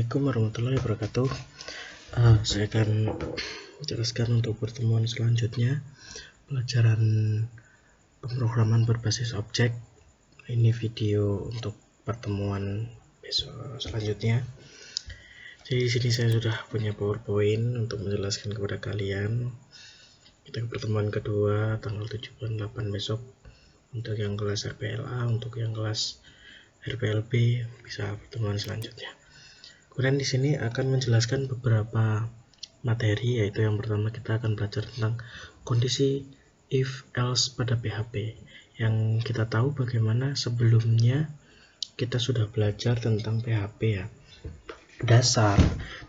Assalamualaikum warahmatullahi wabarakatuh. Saya akan menjelaskan untuk pertemuan selanjutnya pelajaran pemrograman berbasis objek. Ini video untuk pertemuan besok selanjutnya. Jadi di sini saya sudah punya PowerPoint untuk menjelaskan kepada kalian. Kita ke pertemuan kedua tanggal 7 bulan 8 besok untuk yang kelas RPLA, untuk yang kelas RPLB bisa pertemuan selanjutnya. Kemudian di sini akan menjelaskan beberapa materi, yaitu yang pertama kita akan belajar tentang kondisi if else pada PHP. Yang kita tahu bagaimana sebelumnya kita sudah belajar tentang PHP ya, dasar,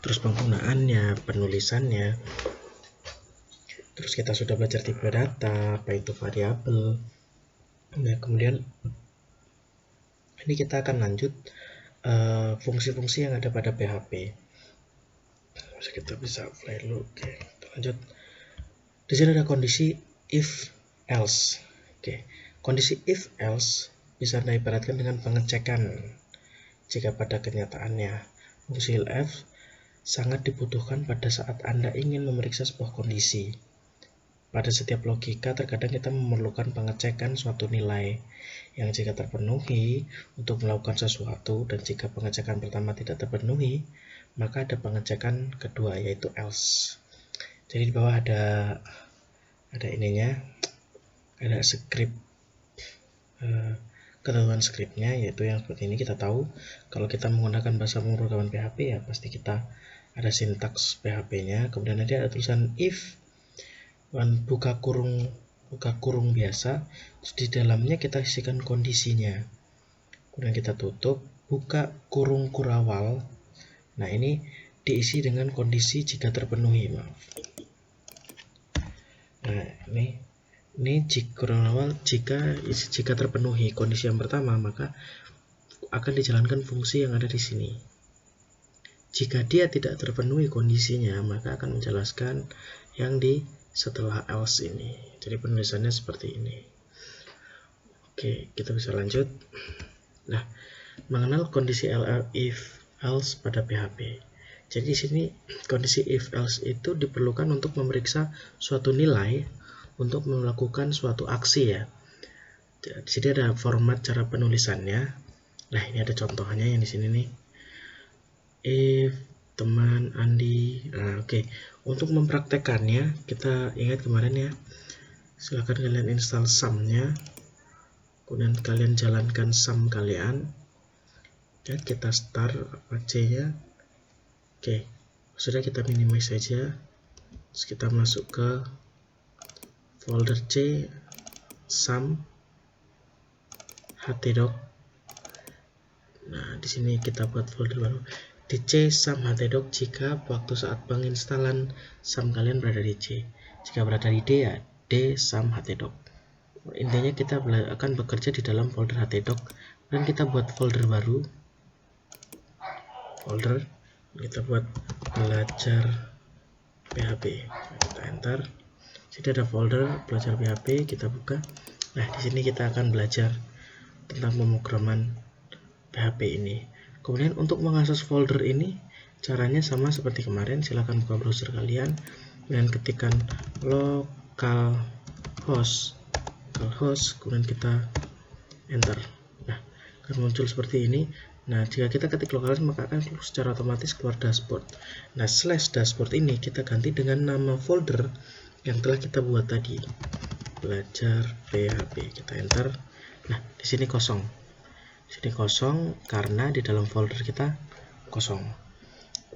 terus penggunaannya, penulisannya, terus kita sudah belajar tipe data, apa itu variabel. Nah, kemudian ini kita akan lanjut fungsi-fungsi yang ada pada PHP. Kita bisa play dulu. Oke, kita lanjut. Di sini ada kondisi if else. Oke, kondisi if else bisa Anda ibaratkan dengan pengecekan. Jika pada kenyataannya fungsi if sangat dibutuhkan pada saat Anda ingin memeriksa sebuah kondisi. Pada setiap logika, terkadang kita memerlukan pengecekan suatu nilai yang jika terpenuhi untuk melakukan sesuatu, dan jika pengecekan pertama tidak terpenuhi, maka ada pengecekan kedua, yaitu else. Jadi di bawah ada ininya, ada script, ketentuan scriptnya, yaitu yang seperti ini. Kita tahu kalau kita menggunakan bahasa pemrograman PHP ya pasti kita ada sintaks PHP-nya. Kemudian nanti ada tulisan if, buka kurung biasa, terus di dalamnya kita isikan kondisinya, kemudian kita tutup, buka kurung kurawal. Nah, ini diisi dengan kondisi jika terpenuhi, maaf. Nah, ini jika kurawal jika terpenuhi kondisi yang pertama, maka akan dijalankan fungsi yang ada di sini. Jika dia tidak terpenuhi kondisinya, maka akan menjelaskan yang di setelah else ini. Jadi penulisannya seperti ini. Oke, kita bisa lanjut. Nah, mengenal kondisi if else pada PHP. Jadi di sini kondisi if else itu diperlukan untuk memeriksa suatu nilai untuk melakukan suatu aksi ya. Di sini ada format cara penulisannya. Nah, ini ada contohnya yang di sini nih. If teman Andi. Nah, oke. Untuk mempraktekannya, kita ingat kemarin ya, silahkan kalian install sum-nya, kemudian kalian jalankan sum kalian, dan kita start C-nya. Oke, sudah, kita minimize saja. Terus kita masuk ke folder C, sum, htdoc. Nah, di sini kita buat folder baru. Di C sum htdoc jika waktu saat penginstalan sum kalian berada di C. Jika berada di D ya D sum htdoc. Intinya kita akan bekerja di dalam folder htdoc, dan kita buat folder baru. Folder kita buat belajar PHP. Kita enter. Jadi ada folder belajar PHP, kita buka. Nah, di sini kita akan belajar tentang pemrograman PHP ini. Kemudian untuk mengakses folder ini caranya sama seperti kemarin. Silahkan buka browser kalian dan ketikkan localhost, kemudian kita enter. Nah, akan muncul seperti ini. Nah, jika kita ketik localhost maka akan secara otomatis keluar dashboard. Nah, slash dashboard ini kita ganti dengan nama folder yang telah kita buat tadi, belajar PHP. Kita enter. Nah, di sini kosong. Sini kosong karena di dalam folder kita kosong.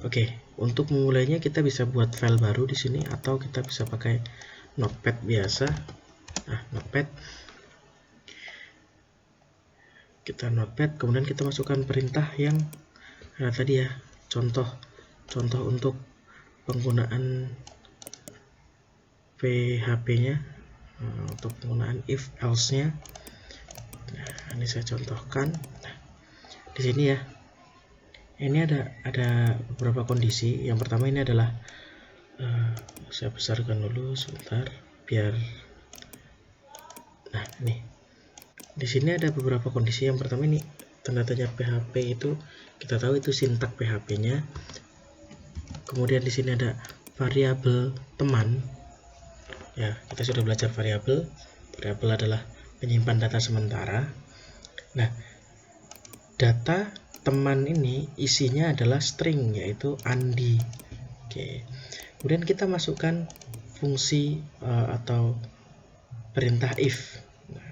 Oke, untuk memulainya kita bisa buat file baru di sini, atau kita bisa pakai notepad biasa. Nah, notepad. Kita notepad, kemudian kita masukkan perintah yang tadi ya, contoh untuk penggunaan PHP-nya, untuk penggunaan if else-nya. Nah, ini saya contohkan. Nah, di sini ya, ini ada beberapa kondisi. Yang pertama ini adalah saya besarkan dulu sebentar biar. Nah, ini di sini ada beberapa kondisi. Yang pertama ini tanda tanya PHP itu kita tahu itu sintak PHP-nya. Kemudian di sini ada variabel teman. Ya, kita sudah belajar variabel. Variabel adalah penyimpan data sementara. Nah, data teman ini isinya adalah string, yaitu Andi. Oke. Kemudian kita masukkan fungsi atau perintah if. Nah,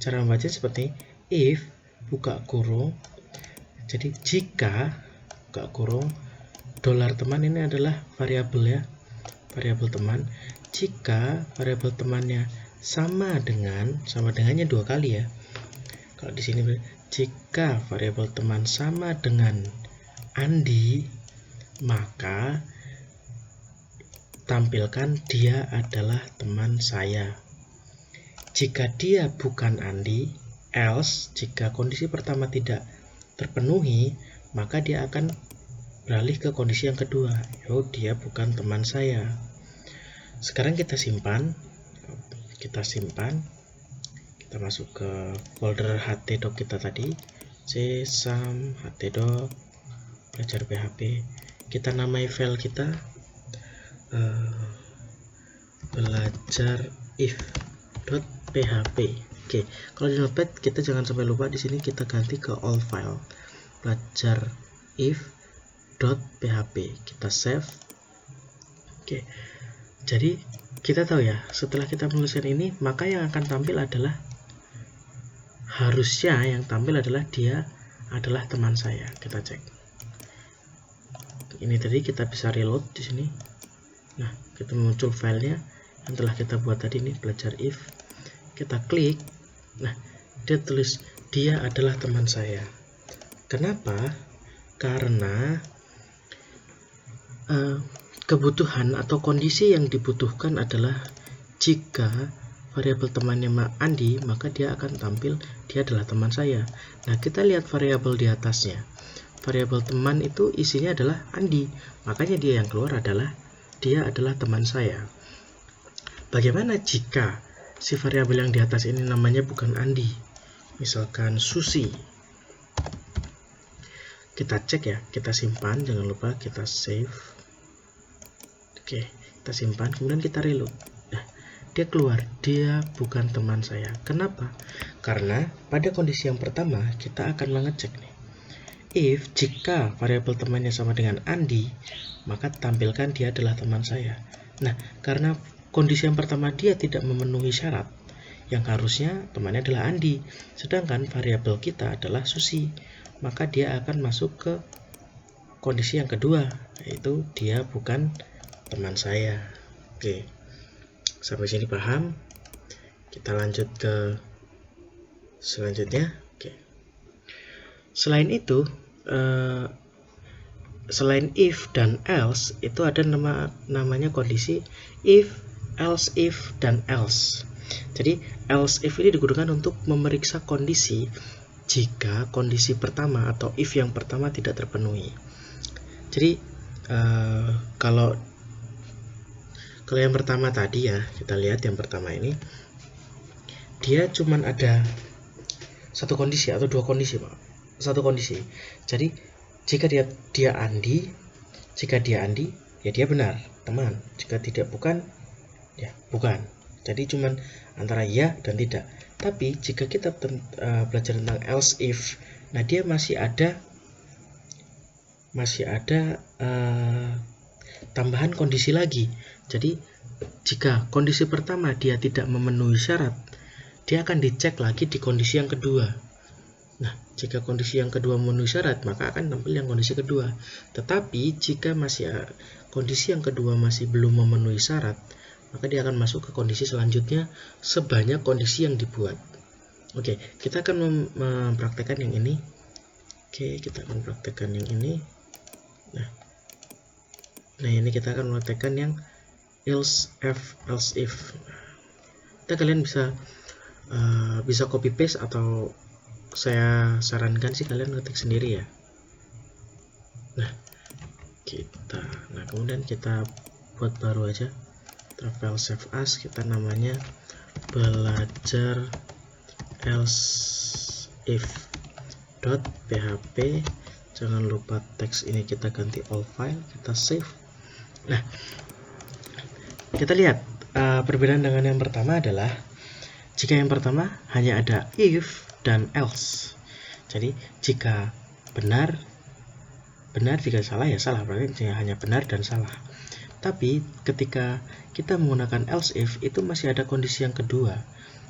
cara membaca seperti if buka kurung. Jadi jika buka kurung dolar teman, ini adalah variabel ya, variabel teman. Jika variabel temannya sama dengannya dua kali ya. Kalau di sini jika variabel teman sama dengan Andi, maka tampilkan dia adalah teman saya. Jika dia bukan Andi, else, jika kondisi pertama tidak terpenuhi, maka dia akan beralih ke kondisi yang kedua. Dia bukan teman saya. Sekarang kita simpan. Kita masuk ke folder htdoc kita tadi, csum htdoc belajar PHP. Kita namai file kita belajar if.php. Oke, kalau di notepad kita jangan sampai lupa, di sini kita ganti ke all file, belajar if.php. Kita save. Oke, jadi kita tahu ya, setelah kita menuliskan ini, maka yang akan tampil adalah, harusnya yang tampil adalah dia adalah teman saya. Kita cek. Ini tadi kita bisa reload di sini. Nah, kita muncul filenya yang telah kita buat tadi, ini belajar if. Kita klik. Nah, dia tulis dia adalah teman saya. Kenapa? Karena kebutuhan atau kondisi yang dibutuhkan adalah jika variabel temannya Andi, maka dia akan tampil dia adalah teman saya. Nah, kita lihat variabel di atasnya. Variabel teman itu isinya adalah Andi, makanya dia yang keluar adalah dia adalah teman saya. Bagaimana jika si variabel yang di atas ini namanya bukan Andi, misalkan Susi? Kita cek ya, kita simpan, jangan lupa kita save. Oke, kita simpan, kemudian kita reload. Nah, dia keluar, dia bukan teman saya. Kenapa? Karena pada kondisi yang pertama kita akan mengecek nih, if jika variabel temannya sama dengan Andi, maka tampilkan dia adalah teman saya. Nah, karena kondisi yang pertama dia tidak memenuhi syarat, yang harusnya temannya adalah Andi, sedangkan variabel kita adalah Susi, maka dia akan masuk ke kondisi yang kedua, yaitu dia bukan teman saya. Oke, sampai sini paham? Kita lanjut ke selanjutnya. Oke. Selain itu, selain if dan else, itu ada namanya kondisi if, else if, dan else. Jadi else if ini digunakan untuk memeriksa kondisi jika kondisi pertama atau if yang pertama tidak terpenuhi. Jadi kalau yang pertama tadi ya, kita lihat yang pertama ini, dia cuman ada satu kondisi atau dua kondisi, Pak. Satu kondisi. Jadi jika dia Andi, jika dia Andi, ya dia benar, teman. Jika tidak bukan, ya bukan. Jadi cuman antara ya dan tidak. Tapi jika kita belajar tentang else if, nah dia masih ada tambahan kondisi lagi. Jadi jika kondisi pertama dia tidak memenuhi syarat, dia akan dicek lagi di kondisi yang kedua. Nah, jika kondisi yang kedua memenuhi syarat, maka akan tampil yang kondisi kedua. Tetapi jika kondisi yang kedua masih belum memenuhi syarat, maka dia akan masuk ke kondisi selanjutnya sebanyak kondisi yang dibuat. Oke, kita akan mempraktekkan yang ini. Oke, kita akan praktekkan yang ini. Nah, ini kita akan mempraktekkan yang else if. Kalian bisa copy paste, atau saya sarankan sih kalian ngetik sendiri ya. Nah, kemudian kita buat baru aja, file save as, kita namanya belajar else if.php. Jangan lupa teks ini kita ganti all file, kita save. Nah, kita lihat perbedaan dengan yang pertama adalah jika yang pertama hanya ada if dan else. Jadi jika benar, jika salah ya salah, berarti hanya benar dan salah. Tapi ketika kita menggunakan else if, itu masih ada kondisi yang kedua.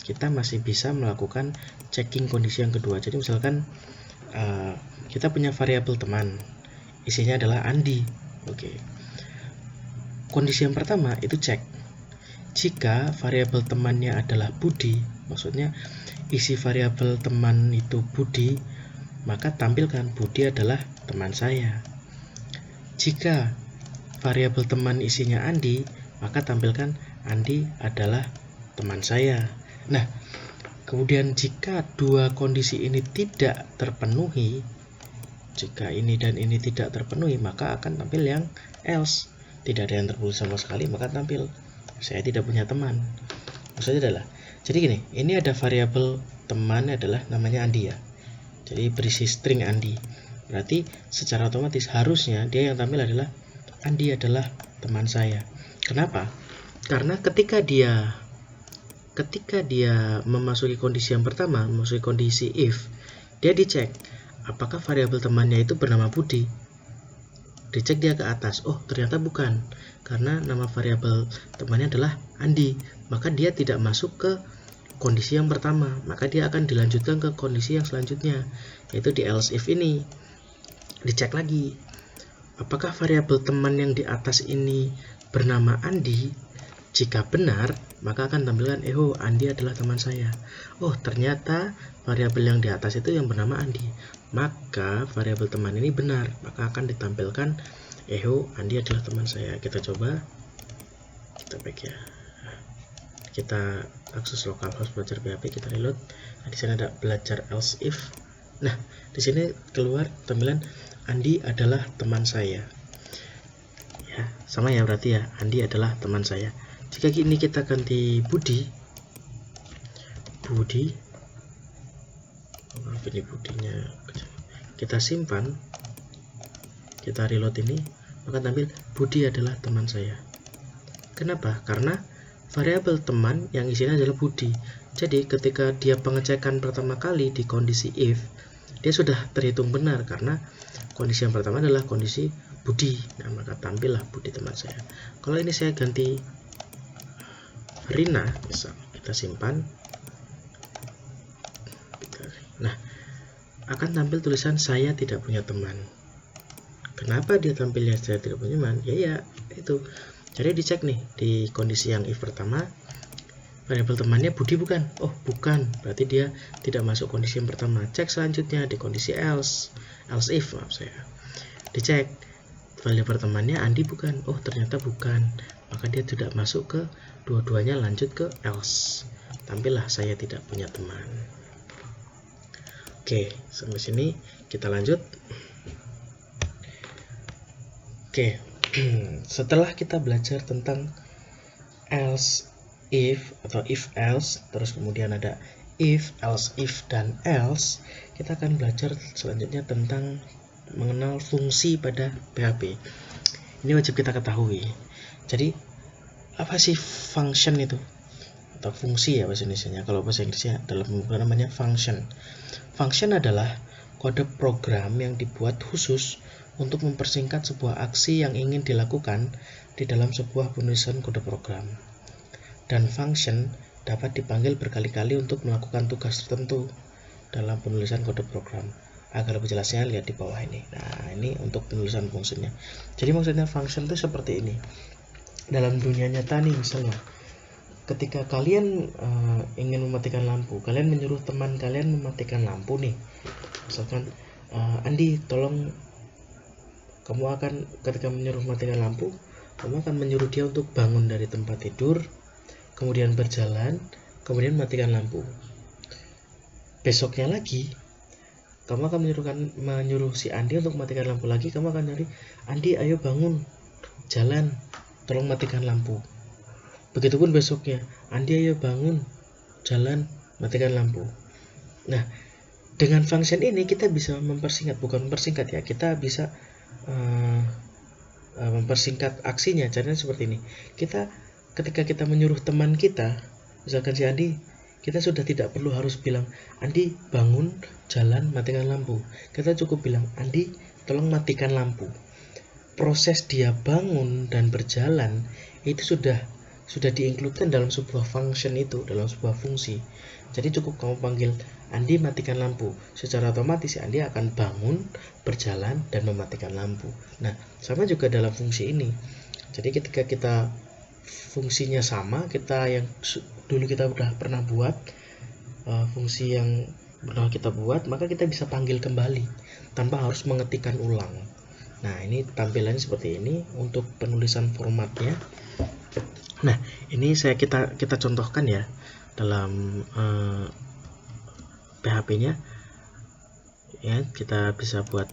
Kita masih bisa melakukan checking kondisi yang kedua. Jadi misalkan kita punya variabel teman, isinya adalah Andi. Oke. Kondisi yang pertama itu cek. Jika variabel temannya adalah Budi, maksudnya isi variabel teman itu Budi, maka tampilkan Budi adalah teman saya. Jika variabel teman isinya Andi, maka tampilkan Andi adalah teman saya. Nah, kemudian jika dua kondisi ini tidak terpenuhi, jika ini dan ini tidak terpenuhi, maka akan tampil yang else. Tidak ada yang tertulis sama sekali, maka tampil saya tidak punya teman. Maksudnya adalah, jadi gini, ini ada variabel teman adalah namanya Andi ya. Jadi berisi string Andi. Berarti secara otomatis harusnya dia yang tampil adalah Andi adalah teman saya. Kenapa? Karena ketika dia memasuki kondisi yang pertama, memasuki kondisi if, dia dicek apakah variabel temannya itu bernama Budi. Dicek dia ke atas, oh ternyata bukan, karena nama variabel temannya adalah Andi, maka dia tidak masuk ke kondisi yang pertama, maka dia akan dilanjutkan ke kondisi yang selanjutnya, yaitu di else if ini. Dicek lagi, apakah variabel teman yang di atas ini bernama Andi? Jika benar, maka akan tampilkan Andi adalah teman saya. Oh, ternyata variabel yang di atas itu yang bernama Andi. Maka variabel teman ini benar, maka akan ditampilkan Andi adalah teman saya. Kita coba, kita back ya. Kita akses localhost belajar PHP, kita reload. Nah, di sini ada belajar else if. Nah, di sini keluar tampilan Andi adalah teman saya. Ya, sama ya berarti ya, Andi adalah teman saya. Jika ini kita ganti Budi, maaf ini Budinya, kita simpan, kita reload ini, maka tampil Budi adalah teman saya. Kenapa? Karena variabel teman yang isinya adalah Budi. Jadi ketika dia pengecekan pertama kali di kondisi if, dia sudah terhitung benar karena kondisi yang pertama adalah kondisi Budi. Nah, maka tampillah Budi teman saya. Kalau ini saya ganti Rina, misal kita simpan. Nah, akan tampil tulisan saya tidak punya teman. Kenapa dia tampilnya saya tidak punya teman? Ya itu. Jadi dicek nih di kondisi yang if pertama, variabel temannya Budi bukan? Oh bukan, berarti dia tidak masuk kondisi yang pertama. Cek selanjutnya di kondisi else if, maaf saya. Dicek variabel temannya Andi bukan? Oh ternyata bukan, maka dia tidak masuk ke dua-duanya, lanjut ke else. Tampillah saya tidak punya teman. Oke, sampai sini kita lanjut. Oke, setelah kita belajar tentang else if atau if else, terus kemudian ada if, else if, dan else, kita akan belajar selanjutnya tentang mengenal fungsi pada PHP. Ini wajib kita ketahui. Jadi apa sih function itu? Atau fungsi ya bahasa Indonesianya. Kalau bahasa Inggrisnya dalam pembukaan namanya function. Function adalah kode program yang dibuat khusus untuk mempersingkat sebuah aksi yang ingin dilakukan di dalam sebuah penulisan kode program. Dan function dapat dipanggil berkali-kali untuk melakukan tugas tertentu dalam penulisan kode program. Agar lebih jelasnya lihat di bawah ini. Nah, ini untuk penulisan fungsinya. Jadi maksudnya function itu seperti ini. Dalam dunia nyata nih, misalnya ketika kalian ingin mematikan lampu, kalian menyuruh teman kalian mematikan lampu nih. Misalkan Andi, tolong, kamu akan ketika menyuruh mematikan lampu, kamu akan menyuruh dia untuk bangun dari tempat tidur, kemudian berjalan, kemudian matikan lampu. Besoknya lagi kamu akan menyuruh si Andi untuk mematikan lampu lagi. Kamu akan nyari, Andi ayo bangun, jalan, tolong matikan lampu. Begitupun besoknya, Andi ayo bangun, jalan, matikan lampu. Nah, Dengan function ini kita bisa mempersingkat, bukan mempersingkat ya, kita bisa mempersingkat aksinya. Caranya seperti ini. Ketika kita menyuruh teman kita, misalkan si Andi, kita sudah tidak perlu harus bilang, Andi bangun, jalan, matikan lampu. Kita cukup bilang, Andi tolong matikan lampu. Proses dia bangun dan berjalan itu sudah diinkludkan dalam sebuah function itu, dalam sebuah fungsi. Jadi cukup kamu panggil Andi matikan lampu, secara otomatis Andi akan bangun, berjalan, dan mematikan lampu. Nah, sama juga dalam fungsi ini. Jadi ketika kita fungsinya sama, kita yang dulu kita udah pernah buat, fungsi yang pernah kita buat, maka kita bisa panggil kembali tanpa harus mengetikkan ulang. Nah, ini tampilannya seperti ini untuk penulisan formatnya. Nah, ini kita contohkan ya dalam PHP-nya. Ya, kita bisa buat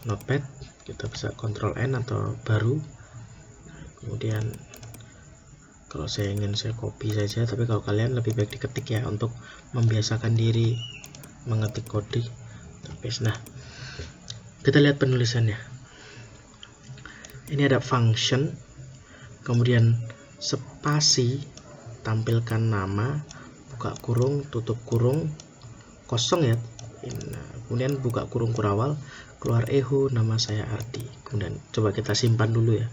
notepad, kita bisa Ctrl N atau baru. Kemudian kalau saya ingin saya copy saja, tapi kalau kalian lebih baik diketik ya untuk membiasakan diri mengetik kode. Nah, kita lihat penulisannya. Ini ada function, kemudian spasi, tampilkan nama, buka kurung, tutup kurung, kosong ya. Nah, kemudian buka kurung kurawal, keluar echo, nama saya Ardi. Kemudian coba kita simpan dulu ya.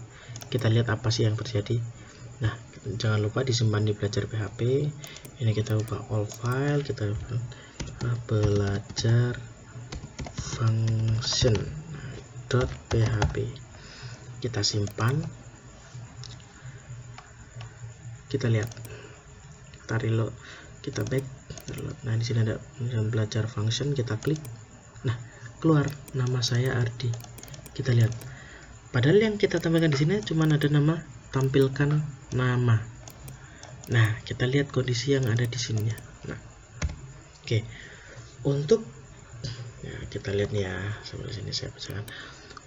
Kita lihat apa sih yang terjadi. Nah, jangan lupa disimpan di belajar PHP. Ini kita buka all file, kita belajar function.php. Kita simpan, kita lihat, kita reload, kita back, reload. Nah, di sini ada belajar function, kita klik. Nah, keluar nama saya Ardi. Kita lihat, padahal yang kita tampilkan di sini cuma ada nama, tampilkan nama. Nah, kita lihat kondisi yang ada di sini ya. Nah, oke. Untuk ya, kita lihat nih ya, sampai sini saya bacakan.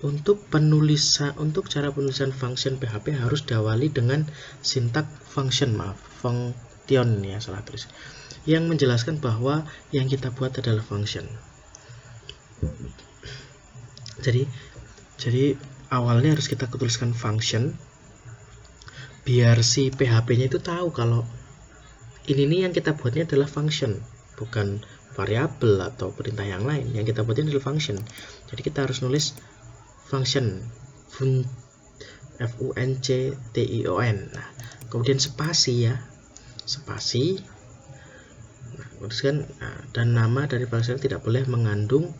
Untuk cara penulisan function PHP harus diawali dengan sintak function, function ya, salah tulis, yang menjelaskan bahwa yang kita buat adalah function. Jadi awalnya harus kita tuliskan function biar si PHP-nya itu tahu kalau ini nih yang kita buatnya adalah function, bukan variabel atau perintah yang lain. Yang kita buatnya adalah function. Jadi kita harus nulis function, function. Nah, kemudian spasi ya, spasi. Nah, dan nama dari function tidak boleh mengandung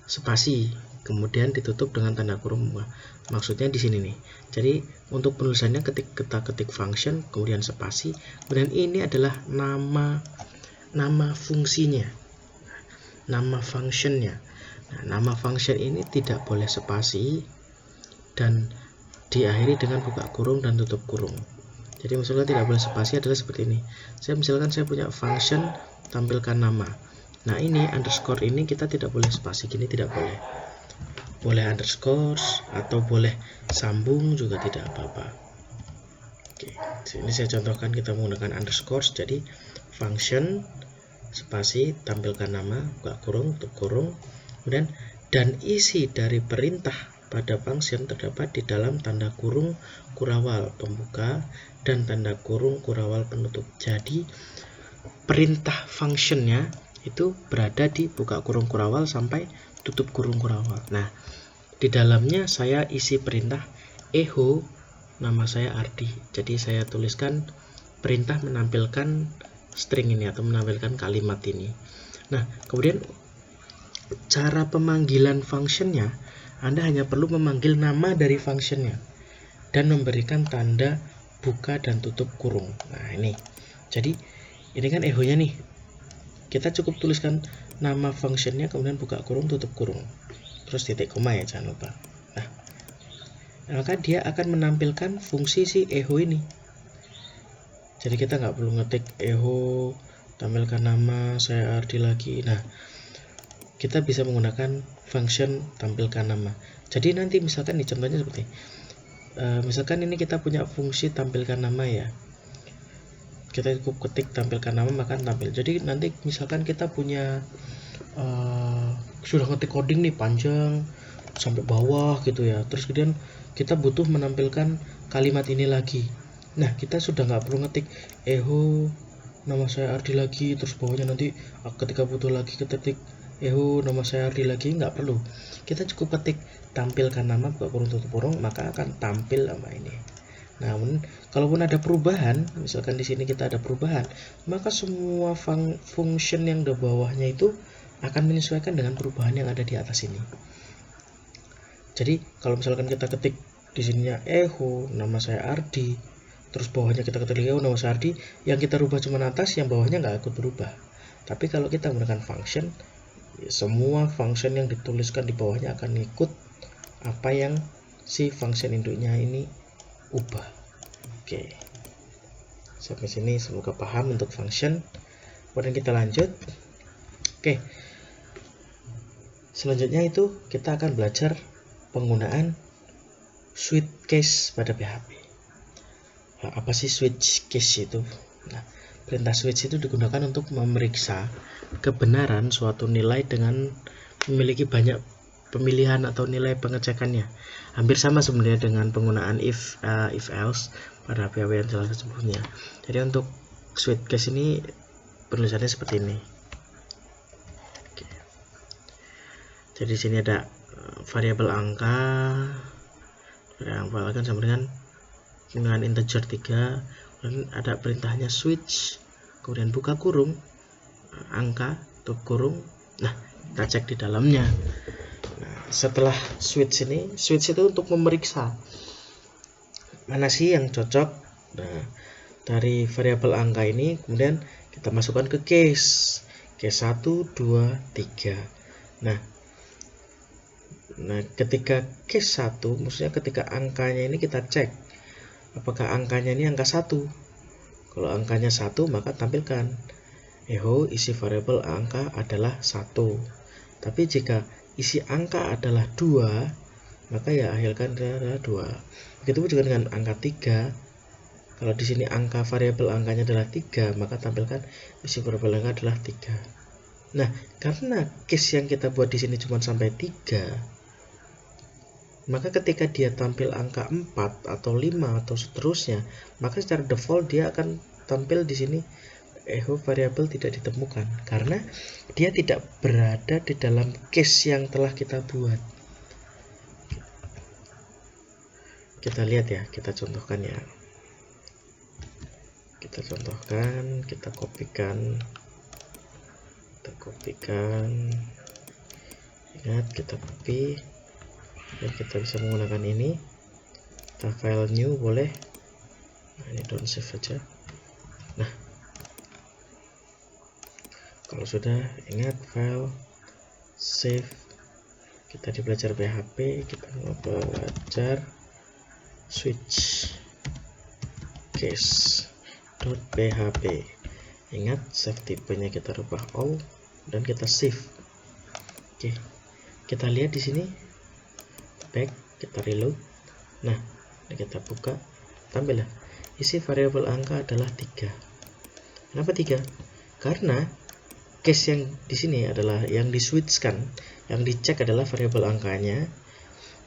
spasi. Kemudian ditutup dengan tanda kurung. Maksudnya di sini nih. Jadi untuk penulisannya kita ketik function, kemudian spasi, kemudian ini adalah nama fungsinya, nama functionnya. Nah, nama function ini tidak boleh spasi dan diakhiri dengan buka kurung dan tutup kurung. Jadi misalnya tidak boleh spasi adalah seperti ini. Misalkan saya punya function tampilkan nama. Nah, ini underscore ini kita tidak boleh spasi, gini tidak boleh. Boleh underscore atau boleh sambung juga tidak apa-apa. Oke, ini saya contohkan kita menggunakan underscore. Jadi function spasi tampilkan nama, buka kurung, tutup kurung. Kemudian dan isi dari perintah pada function terdapat di dalam tanda kurung kurawal pembuka dan tanda kurung kurawal penutup. Jadi perintah functionnya itu berada di buka kurung kurawal sampai tutup kurung kurawal. Nah, di dalamnya saya isi perintah echo nama saya Ardi. Jadi saya tuliskan perintah menampilkan string ini atau menampilkan kalimat ini. Nah, kemudian cara pemanggilan functionnya, Anda hanya perlu memanggil nama dari functionnya dan memberikan tanda buka dan tutup kurung. Nah, ini. Jadi ini kan echo-nya nih. Kita cukup tuliskan nama functionnya, kemudian buka kurung, tutup kurung, terus titik koma ya, jangan lupa. Nah, maka dia akan menampilkan fungsi si echo ini. Jadi kita nggak perlu ngetik echo tampilkan nama saya Ardi lagi. Nah, kita bisa menggunakan function tampilkan nama. Jadi nanti misalkan nih contohnya seperti misalkan ini kita punya fungsi tampilkan nama ya. kita cukup ketik tampilkan nama maka tampil. Jadi nanti misalkan kita punya sudah ngetik coding nih panjang sampai bawah gitu ya, terus kemudian kita butuh menampilkan kalimat ini lagi. Nah, kita sudah nggak perlu ngetik nama saya Ardi lagi, terus bawahnya nanti ketika butuh lagi ketik nama saya Ardi lagi, nggak perlu. Kita cukup ketik tampilkan nama buka kurung tutup kurung, maka akan tampil nama ini. Namun kalaupun ada perubahan, misalkan di sini kita ada perubahan, maka semua function yang di bawahnya itu akan menyesuaikan dengan perubahan yang ada di atas ini. Jadi kalau misalkan kita ketik di sininya nama saya Ardi, terus bawahnya kita ketik nama saya Ardi, yang kita rubah cuma atas, yang bawahnya nggak ikut berubah. Tapi kalau kita menggunakan function, semua function yang dituliskan di bawahnya akan ikut apa yang si function induknya ini ubah. Oke, sampai sini semoga paham untuk function. Kemudian kita lanjut. Oke, selanjutnya itu kita akan belajar penggunaan switch case pada PHP. Apa sih switch case itu? Nah, perintah switch itu digunakan untuk memeriksa kebenaran suatu nilai dengan memiliki banyak pemilihan atau nilai pengecekannya. Hampir sama sebenarnya dengan penggunaan if else pada PHP yang jelas sebelumnya. Jadi untuk switch case ini penulisannya seperti ini. Oke. Jadi di sini ada variabel angka, yang akan sama dengan integer 3, kemudian ada perintahnya switch, kemudian buka kurung, angka, tutup kurung. Nah, kita cek di dalamnya. Nah, setelah switch itu untuk memeriksa mana sih yang cocok. Nah, dari variabel angka ini kemudian kita masukkan ke case 1, 2, 3. Nah, ketika case 1, maksudnya ketika angkanya ini kita cek apakah angkanya ini angka 1. Kalau angkanya 1, maka tampilkan isi variabel angka adalah 1. Tapi jika isi angka adalah 2, maka ya akhirkan adalah 2. Begitu juga dengan angka 3. Kalau di sini angka variabel angkanya adalah 3, maka tampilkan isi variabel angka adalah 3. Nah, karena case yang kita buat di sini cuma sampai 3, maka ketika dia tampil angka 4 atau 5 atau seterusnya, maka secara default dia akan tampil di sini variabel tidak ditemukan karena dia tidak berada di dalam case yang telah kita buat. Kita lihat ya, kita contohkan ya. Kita contohkan, kita kopikan. Ingat, kita copy. Dan kita bisa menggunakan ini. Kita file new boleh. Nah, ini don't save aja. Nah, kalau sudah, ingat file save. Kita di belajar PHP, kita mau belajar switch case.php. Ingat, save tipenya kita rubah all dan kita save. Oke, kita lihat di sini. Back, kita reload. Nah, ini kita buka, tampillah isi variabel angka adalah 3. Kenapa 3? Karena case yang di sini adalah yang diswitchkan, yang dicek adalah variabel angkanya.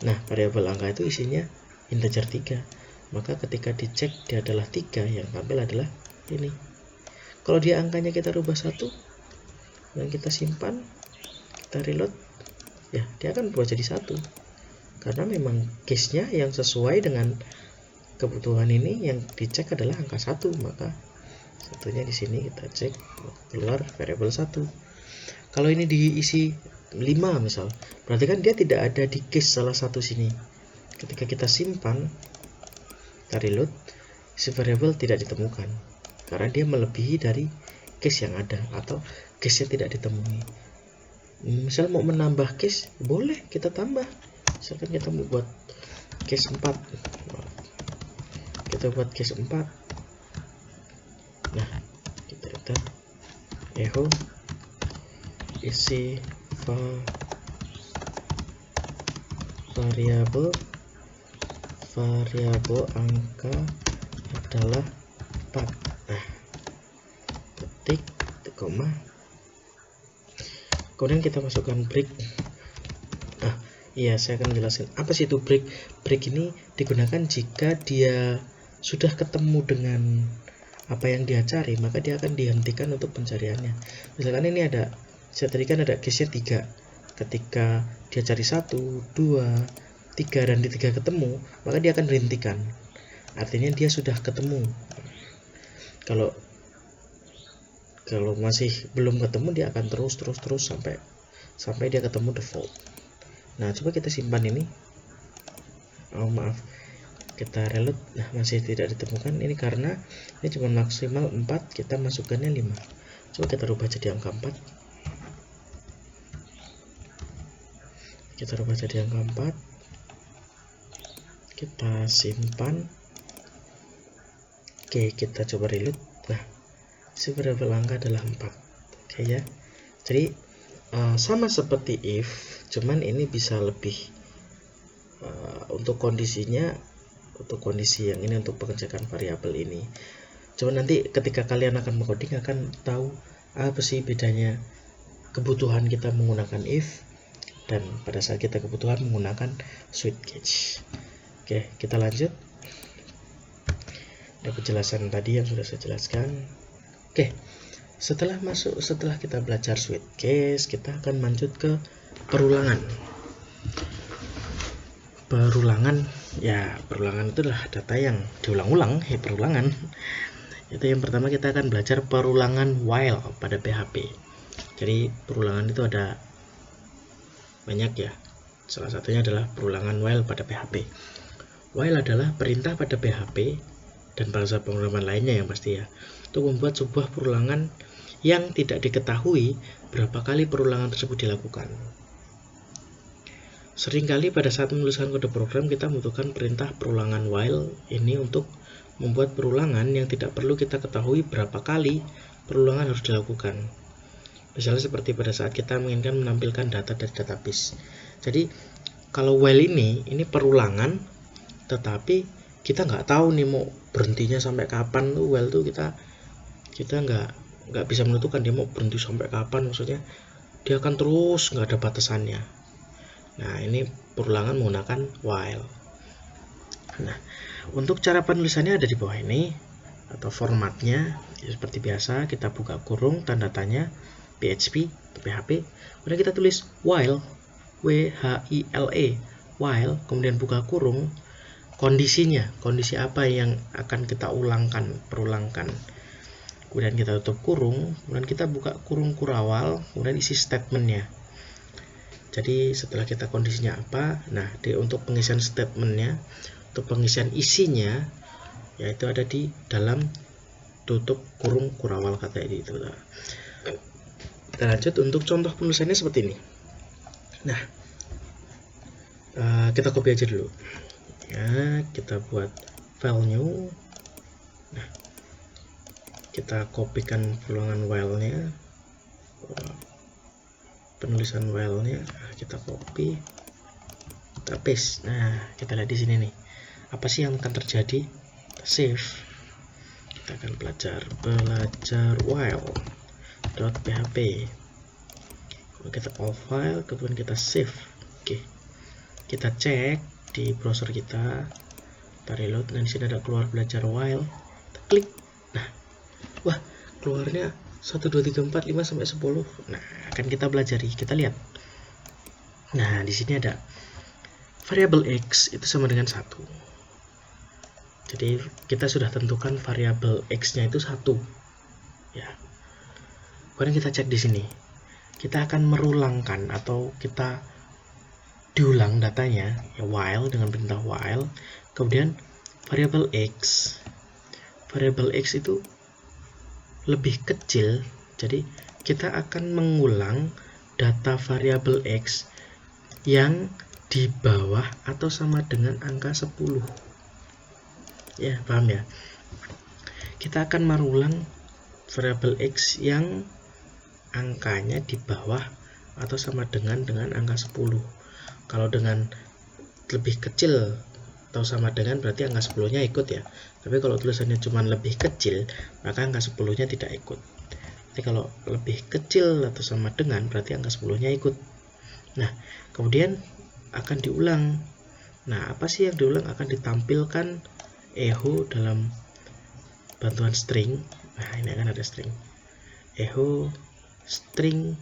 Nah, variabel angka itu isinya integer 3. Maka ketika dicek dia adalah 3, yang tampil adalah ini. Kalau dia angkanya kita rubah 1 dan kita simpan, kita reload, ya dia akan berubah jadi 1. Karena memang case-nya yang sesuai dengan kebutuhan ini yang dicek adalah angka 1, maka satunya di sini kita cek keluar variabel 1. Kalau ini diisi 5 misal, berarti kan dia tidak ada di case salah satu sini. Ketika kita simpan, kita reload, isi variabel tidak ditemukan karena dia melebihi dari case yang ada atau case-nya tidak ditemui. Misal mau menambah case, boleh kita tambah. Misalkan kita mau buat case 4, kita buat case 4. Nah, kita enter isi variabel angka adalah 4. Nah, titik, koma. Kemudian kita masukkan break. Iya, saya akan menjelaskan apa sih itu break. Break ini digunakan jika dia sudah ketemu dengan apa yang dia cari, maka dia akan dihentikan untuk pencariannya. Misalkan ini ada, saya tadi kan ada case-nya 3. Ketika dia cari 1, 2, 3 dan di 3 ketemu, maka dia akan dihentikan. Artinya dia sudah ketemu. Kalau masih belum ketemu, dia akan terus sampai dia ketemu default. Nah, coba kita simpan ini. Oh maaf, kita reload. Nah, masih tidak ditemukan. Ini karena ini cuma maksimal 4, kita masukkannya 5. Coba kita rubah jadi angka 4. Kita rubah jadi angka 4. Kita simpan. Oke, kita coba reload. Nah, variabel angka adalah 4. Oke ya. Jadi sama seperti if, cuman ini bisa lebih untuk kondisinya, untuk kondisi yang ini, untuk pengecekan variabel ini. Coba nanti ketika kalian akan mengoding akan tahu apa sih bedanya kebutuhan kita menggunakan if dan pada saat kita kebutuhan menggunakan switch case. Oke, kita lanjut. Ada penjelasan tadi yang sudah saya jelaskan. Oke, setelah kita belajar switch case, kita akan lanjut ke perulangan. Perulangan itu adalah data yang diulang-ulang. Perulangan itu yang pertama, kita akan belajar perulangan while pada PHP. Jadi perulangan itu ada banyak ya. Salah satunya adalah perulangan while pada PHP. While adalah perintah pada PHP dan bahasa pemrograman lainnya yang pasti ya, untuk membuat sebuah perulangan yang tidak diketahui berapa kali perulangan tersebut dilakukan. Seringkali pada saat menuliskan kode program kita membutuhkan perintah perulangan while ini untuk membuat perulangan yang tidak perlu kita ketahui berapa kali perulangan harus dilakukan. Misalnya seperti pada saat kita menginginkan menampilkan data dari database. Jadi kalau while ini perulangan, tetapi kita nggak tahu nih mau berhentinya sampai kapan tuh. While tuh kita nggak bisa menentukan dia mau berhenti sampai kapan, maksudnya dia akan terus, nggak ada batasannya. Nah, ini perulangan menggunakan while. Nah, untuk cara penulisannya ada di bawah ini, atau formatnya ya, seperti biasa kita buka kurung tanda tanya PHP atau PHP, kemudian kita tulis while, W-H-I-L-E, while, kemudian buka kurung, kondisinya, kondisi apa yang akan kita perulangkan. Kemudian kita tutup kurung, kemudian kita buka kurung kurawal, kemudian isi statementnya. Jadi setelah kita kondisinya apa, nah untuk pengisian statementnya, untuk pengisian isinya, yaitu ada di dalam tutup kurung kurawal kata itu. Kita lanjut untuk contoh penulisannya seperti ini. Nah, kita copy aja dulu. Ya, kita buat file new. Nah, kita kopikan perulangan while-nya, penulisan while-nya, kita copy, kita paste. Nah, kita lihat di sini nih, apa sih yang akan terjadi? Kita save. Kita akan belajar while.php. Kalau kita all file, kemudian kita save. Oke, kita cek di browser kita reload. Nah, di sini ada keluar belajar while. Kita klik. Nah, wah, keluarnya 1, 2, 3, 4, 5 sampai 10. Nah, akan kita pelajari, kita lihat. Nah, di sini ada variabel x itu sama dengan 1. Jadi kita sudah tentukan variabel x-nya itu 1. Ya. Kemudian kita cek di sini. Kita akan merulangkan atau kita diulang datanya ya, while dengan perintah while. Kemudian variabel x. Variabel x itu lebih kecil, jadi kita akan mengulang data variabel x yang di bawah atau sama dengan angka 10. Ya, paham ya? Kita akan merulang variabel x yang angkanya di bawah atau sama dengan angka 10. Kalau dengan lebih kecil atau sama dengan berarti angka 10-nya ikut ya. Tapi kalau tulisannya cuma lebih kecil, maka angka 10-nya tidak ikut. Jadi kalau lebih kecil atau sama dengan, berarti angka 10-nya ikut. Nah, kemudian akan diulang. Nah, apa sih yang diulang? Akan ditampilkan echo dalam bantuan string. Nah, ini akan ada string. Echo string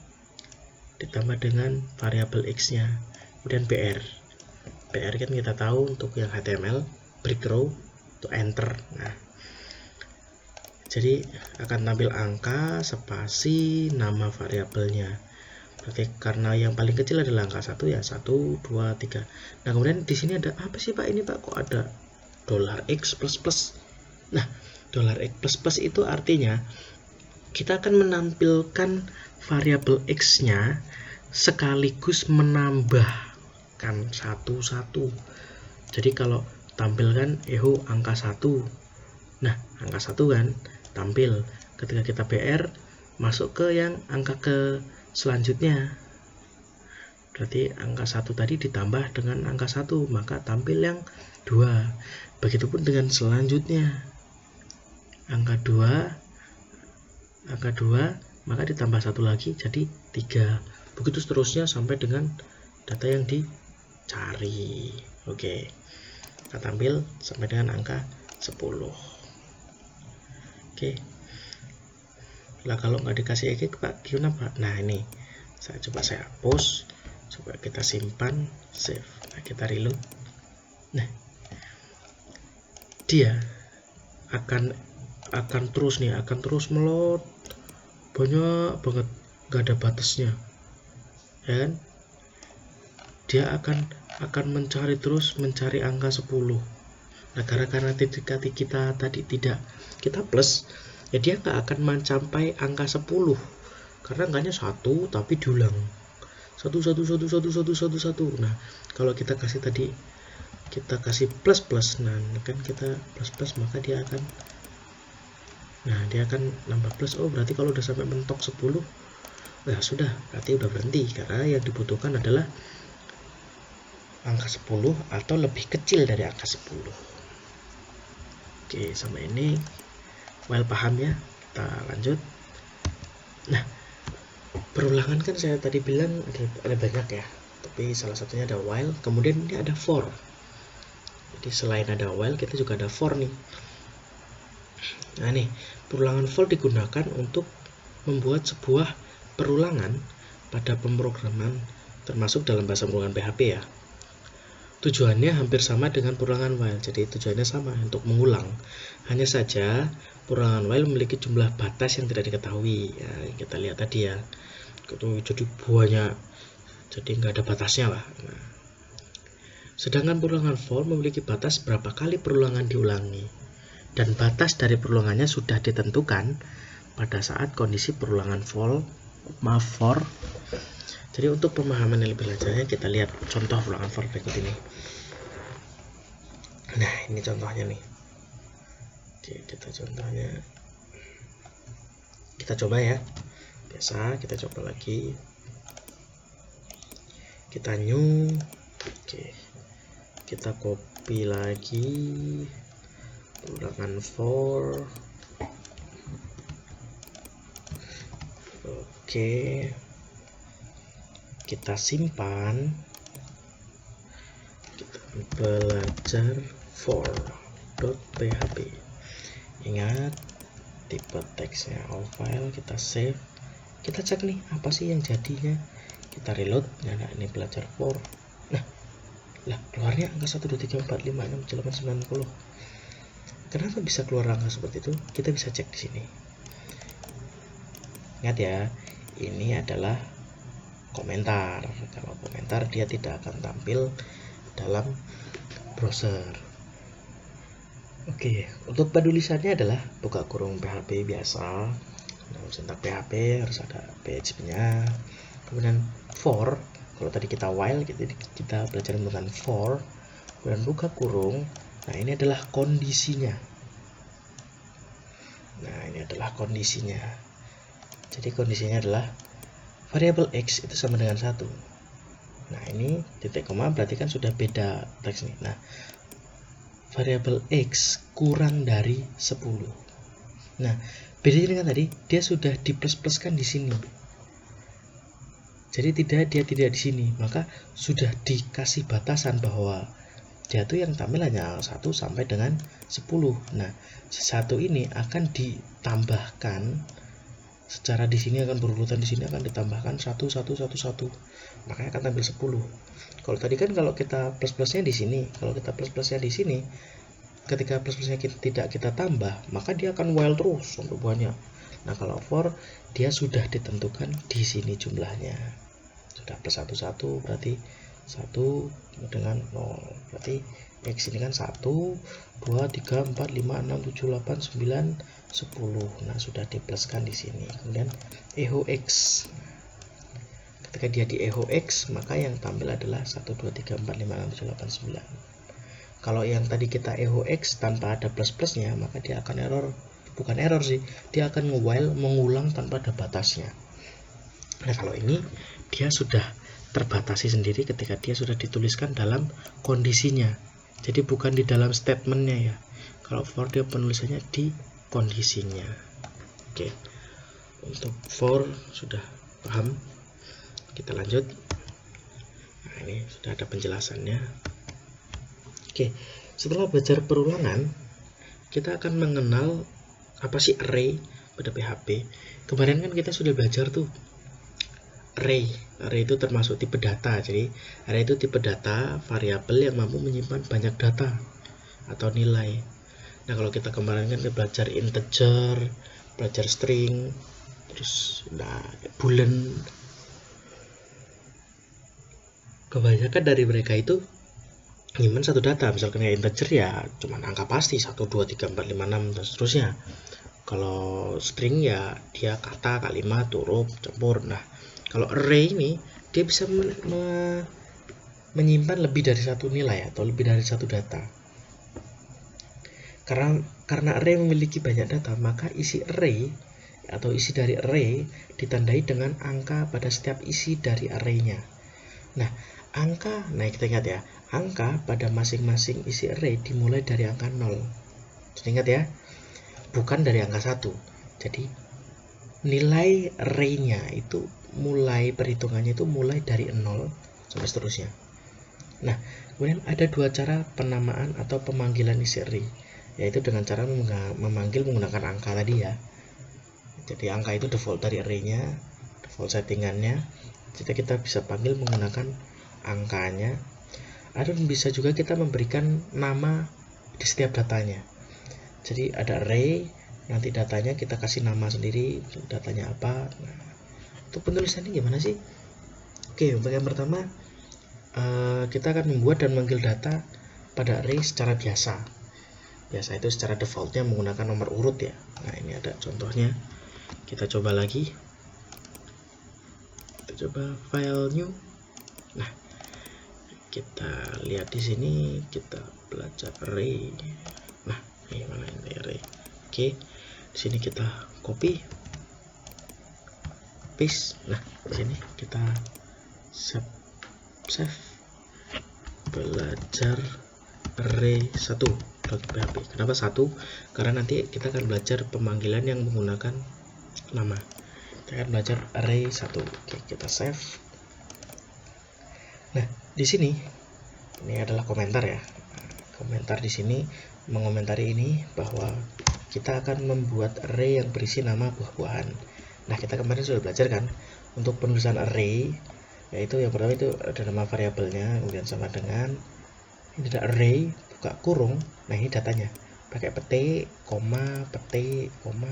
ditambah dengan variabel x-nya. Kemudian BR. BR kan kita tahu untuk yang HTML, break row, itu enter. Nah, jadi akan tampil angka, spasi, nama variabelnya. Berarti karena yang paling kecil adalah angka 1 ya, 1, 2, 3. Nah, kemudian di sini ada apa sih Pak ini Pak? Kok ada $x plus plus? Nah, $x plus plus itu artinya kita akan menampilkan variabel x-nya sekaligus menambahkan satu-satu. Jadi kalau tampilkan echo angka 1. Nah, angka 1 kan tampil. Ketika kita BR, masuk ke yang angka ke selanjutnya. Berarti angka 1 tadi ditambah dengan angka 1, maka tampil yang 2. Begitupun dengan selanjutnya. Angka 2, maka ditambah 1 lagi jadi 3. Begitu seterusnya sampai dengan data yang dicari. Oke. Kita tampil sampai dengan angka 10. Oke. Lah kalau nggak dikasih X Pak, gimana Pak? Nah, ini saya hapus. Coba kita simpan, save. Nah, kita reload. Nah, dia akan terus melot banyak banget, nggak ada batasnya, ya kan? Dia akan mencari angka 10. Nah, karena ketika kita tadi tidak kita plus, ya dia nggak akan mencapai angka 10 karena angkanya 1 tapi diulang 1. Nah, kalau kita kasih tadi, kita kasih plus, nah kan kita plus, maka dia akan nambah plus. Oh, berarti kalau udah sampai mentok 10, nah sudah, berarti udah berhenti, karena yang dibutuhkan adalah angka 10 atau lebih kecil dari angka 10. Oke, sampai ini well paham ya. Kita lanjut. Nah, perulangan kan saya tadi bilang ada banyak ya, tapi salah satunya ada while, kemudian ini ada for. Jadi selain ada while, kita juga ada for nih. Nah, nih perulangan for digunakan untuk membuat sebuah perulangan pada pemrograman, termasuk dalam bahasa pemrograman PHP ya. Tujuannya hampir sama dengan perulangan while, jadi tujuannya sama untuk mengulang. Hanya saja perulangan while memiliki jumlah batas yang tidak diketahui. Ya, kita lihat tadi ya, itu jadi banyak, jadi nggak ada batasnya lah. Nah, sedangkan perulangan for memiliki batas berapa kali perulangan diulangi, dan batas dari perulangannya sudah ditentukan pada saat kondisi perulangan for. Jadi untuk pemahaman yang lebih lanjutnya, kita lihat contoh perulangan for berikut ini. Nah, ini contohnya nih. Oke, kita coba ya. Biasa kita coba lagi. Kita new. Oke. Kita copy lagi perulangan for. Oke. Kita simpan, kita belajar for.php. Ingat tipe teksnya all file, kita save, kita cek nih apa sih yang jadinya, kita reload. Nah, ini belajar for. Nah, lah keluarnya angka 1, 2, 3, 4, 5, 6, 7, 8, 9, 10. Kenapa bisa keluar angka seperti itu? Kita bisa cek di sini. Ingat ya, ini adalah komentar. Kalau komentar dia tidak akan tampil dalam browser. Oke, untuk penulisannya adalah buka kurung PHP biasa. Dalam sintak PHP harus ada PHP-nya. Kemudian for, kalau tadi kita while, kita belajar menggunakan for. Kemudian buka kurung. Nah, ini adalah kondisinya. Jadi kondisinya adalah variabel x itu sama dengan 1. Nah, ini titik koma berarti kan sudah beda teks nih. Nah, variabel x kurang dari 10. Nah, Bedanya dengan tadi, dia sudah di plus-pluskan di sini. Jadi dia tidak di sini, maka sudah dikasih batasan bahwa dia tuh yang tampil hanya 1 sampai dengan 10. Nah, 1 ini akan ditambahkan secara di sini akan berurutan, di sini akan ditambahkan 1 1 1 1. Makanya akan tampil 10. Kalau tadi kan kalau kita plus-plusnya di sini, kalau kita plus-plusnya di sini, ketika plus-plusnya tidak kita tambah, maka dia akan while terus sampai banyak. Nah, kalau for dia sudah ditentukan di sini jumlahnya. Sudah plus 1 1 berarti 1 dengan 0. Berarti X ini kan 1 2 3 4 5 6 7 8 9 10. Nah, sudah dipluskan di sini. Kemudian echo X. Ketika dia di echo X, maka yang tampil adalah 1 2 3 4 5 6 7 8 9. Kalau yang tadi kita echo X tanpa ada plus-plusnya, maka dia akan error. Bukan error sih, dia akan nge-while mengulang tanpa ada batasnya. Nah, kalau ini dia sudah terbatasi sendiri ketika dia sudah dituliskan dalam kondisinya. Jadi bukan di dalam statementnya ya. Kalau for dia penulisannya di kondisinya. Oke. Untuk for sudah paham. Kita lanjut. Nah, ini sudah ada penjelasannya. Oke. Setelah belajar perulangan, kita akan mengenal apa sih array pada PHP. Kemarin kan kita sudah belajar tuh array itu termasuk tipe data. Jadi array itu tipe data variabel yang mampu menyimpan banyak data atau nilai. Nah, kalau kita kemarin kan belajar integer, belajar string, terus boolean. Kebanyakan dari mereka itu nyimpan satu data. Misalkan kayak integer ya cuman angka pasti 1 2 3 4 5 6 dan seterusnya. Kalau string ya dia kata, kalimat, huruf, campur. Nah, kalau array ini dia bisa menyimpan lebih dari satu nilai atau lebih dari satu data. Karena array memiliki banyak data, maka isi array atau isi dari array ditandai dengan angka pada setiap isi dari arraynya. Nah, kita ingat ya, angka pada masing-masing isi array dimulai dari angka 0. Jadi ingat ya, bukan dari angka 1. Jadi nilai array-nya itu perhitungannya itu mulai dari 0 sampai seterusnya. Nah, kemudian ada dua cara penamaan atau pemanggilan isi array, yaitu dengan cara memanggil menggunakan angka tadi ya. Jadi angka itu default dari array-nya, default settingannya. Jadi kita bisa panggil menggunakan angkanya. Ada bisa juga kita memberikan nama di setiap datanya. Jadi ada array, nanti datanya kita kasih nama sendiri, datanya apa. Nah, untuk penulisannya gimana sih? Oke, bagian pertama kita akan membuat dan manggil data pada array secara biasa. Biasa itu secara defaultnya menggunakan nomor urut ya. Nah, ini ada contohnya. Kita coba lagi. Kita coba file new. Nah, kita lihat di sini, kita belajar array. Nah, ini mana ini array. Oke, di sini kita copy, paste. Nah, di sini kita save belajar array 1.php. Kenapa 1? Karena nanti kita akan belajar pemanggilan yang menggunakan nama. Kita akan belajar array 1. Oke, kita save. Nah, di sini ini adalah komentar ya. Komentar di sini mengomentari ini bahwa kita akan membuat array yang berisi nama buah-buahan. Nah, kita kemarin sudah belajar kan untuk penulisan array, yaitu yang pertama itu ada nama variabelnya, kemudian sama dengan ini ada array buka kurung. Nah, ini datanya pakai petik, koma, petik, koma.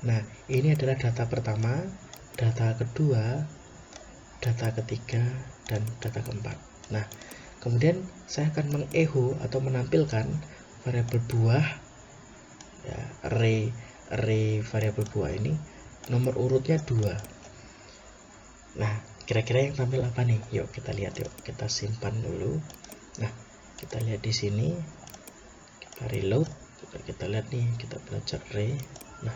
Nah, ini adalah data pertama, data kedua, data ketiga, dan data keempat. Nah, kemudian saya akan mengecho atau menampilkan variabel buah ya, array variabel buah ini nomor urutnya 2. Nah, kira-kira yang tampil apa nih? Yuk kita lihat, yuk kita simpan dulu. Nah, kita lihat di sini, kita reload, kita lihat nih, kita belajar array. Nah,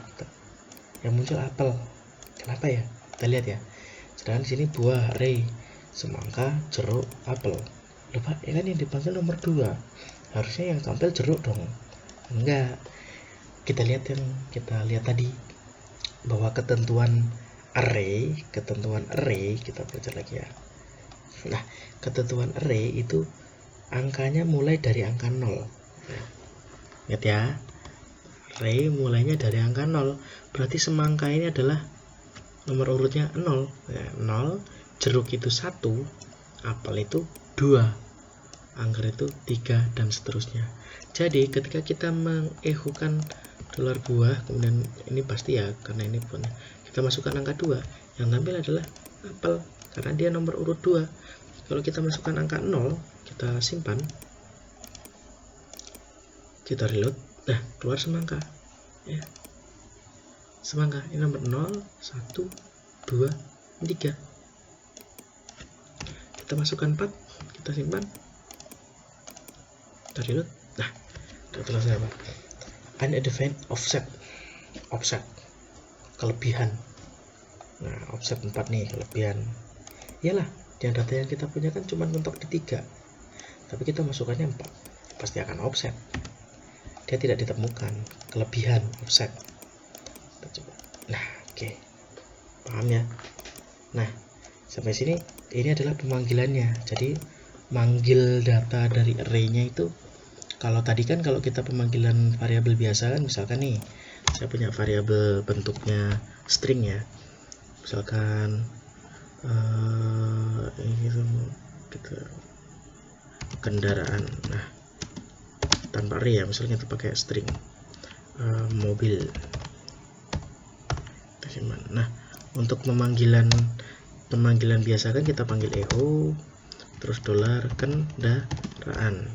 yang muncul apel. Kenapa ya? Kita lihat ya. Sedangkan di sini buah array semangka, jeruk, apel. Lupa ya kan yang dipanggil nomor 2. Harusnya yang tampil jeruk dong. Enggak. Kita lihat yang kita lihat tadi. bahwa ketentuan array kita belajar lagi ya. Nah, ketentuan array itu angkanya mulai dari angka 0. Ingat ya, array mulainya dari angka 0. Berarti semangka ini adalah nomor urutnya 0. Ya, 0, jeruk itu 1, apel itu 2, anggur itu 3, dan seterusnya. Jadi ketika kita mengehukan dolar buah, kemudian ini pasti ya, karena ini punya, kita masukkan angka 2, yang tampil adalah apel karena dia nomor urut 2. Kalau kita masukkan angka 0, kita simpan, kita reload, nah keluar semangka ya. Semangka ini nomor 0, 1, 2, 3. Kita masukkan 4, kita simpan, kita reload. Nah, kita selesai apa? Undefined offset kelebihan. Nah, offset 4 nih kelebihan. Iyalah, yang data yang kita punya kan cuma mentok di 3, tapi kita masukkannya 4, pasti akan offset. Dia tidak ditemukan kelebihan offset. Kita coba. Nah, oke. Paham ya? Nah, sampai sini ini adalah pemanggilannya. Jadi manggil data dari array-nya itu, kalau tadi kan kalau kita pemanggilan variabel biasa kan, misalkan nih saya punya variabel bentuknya string ya, misalkan ini kita kendaraan, nah tanpa array ya, misalnya kita pakai string mobil. Nah, untuk pemanggilan biasa kan kita panggil echo terus dolar kendaraan.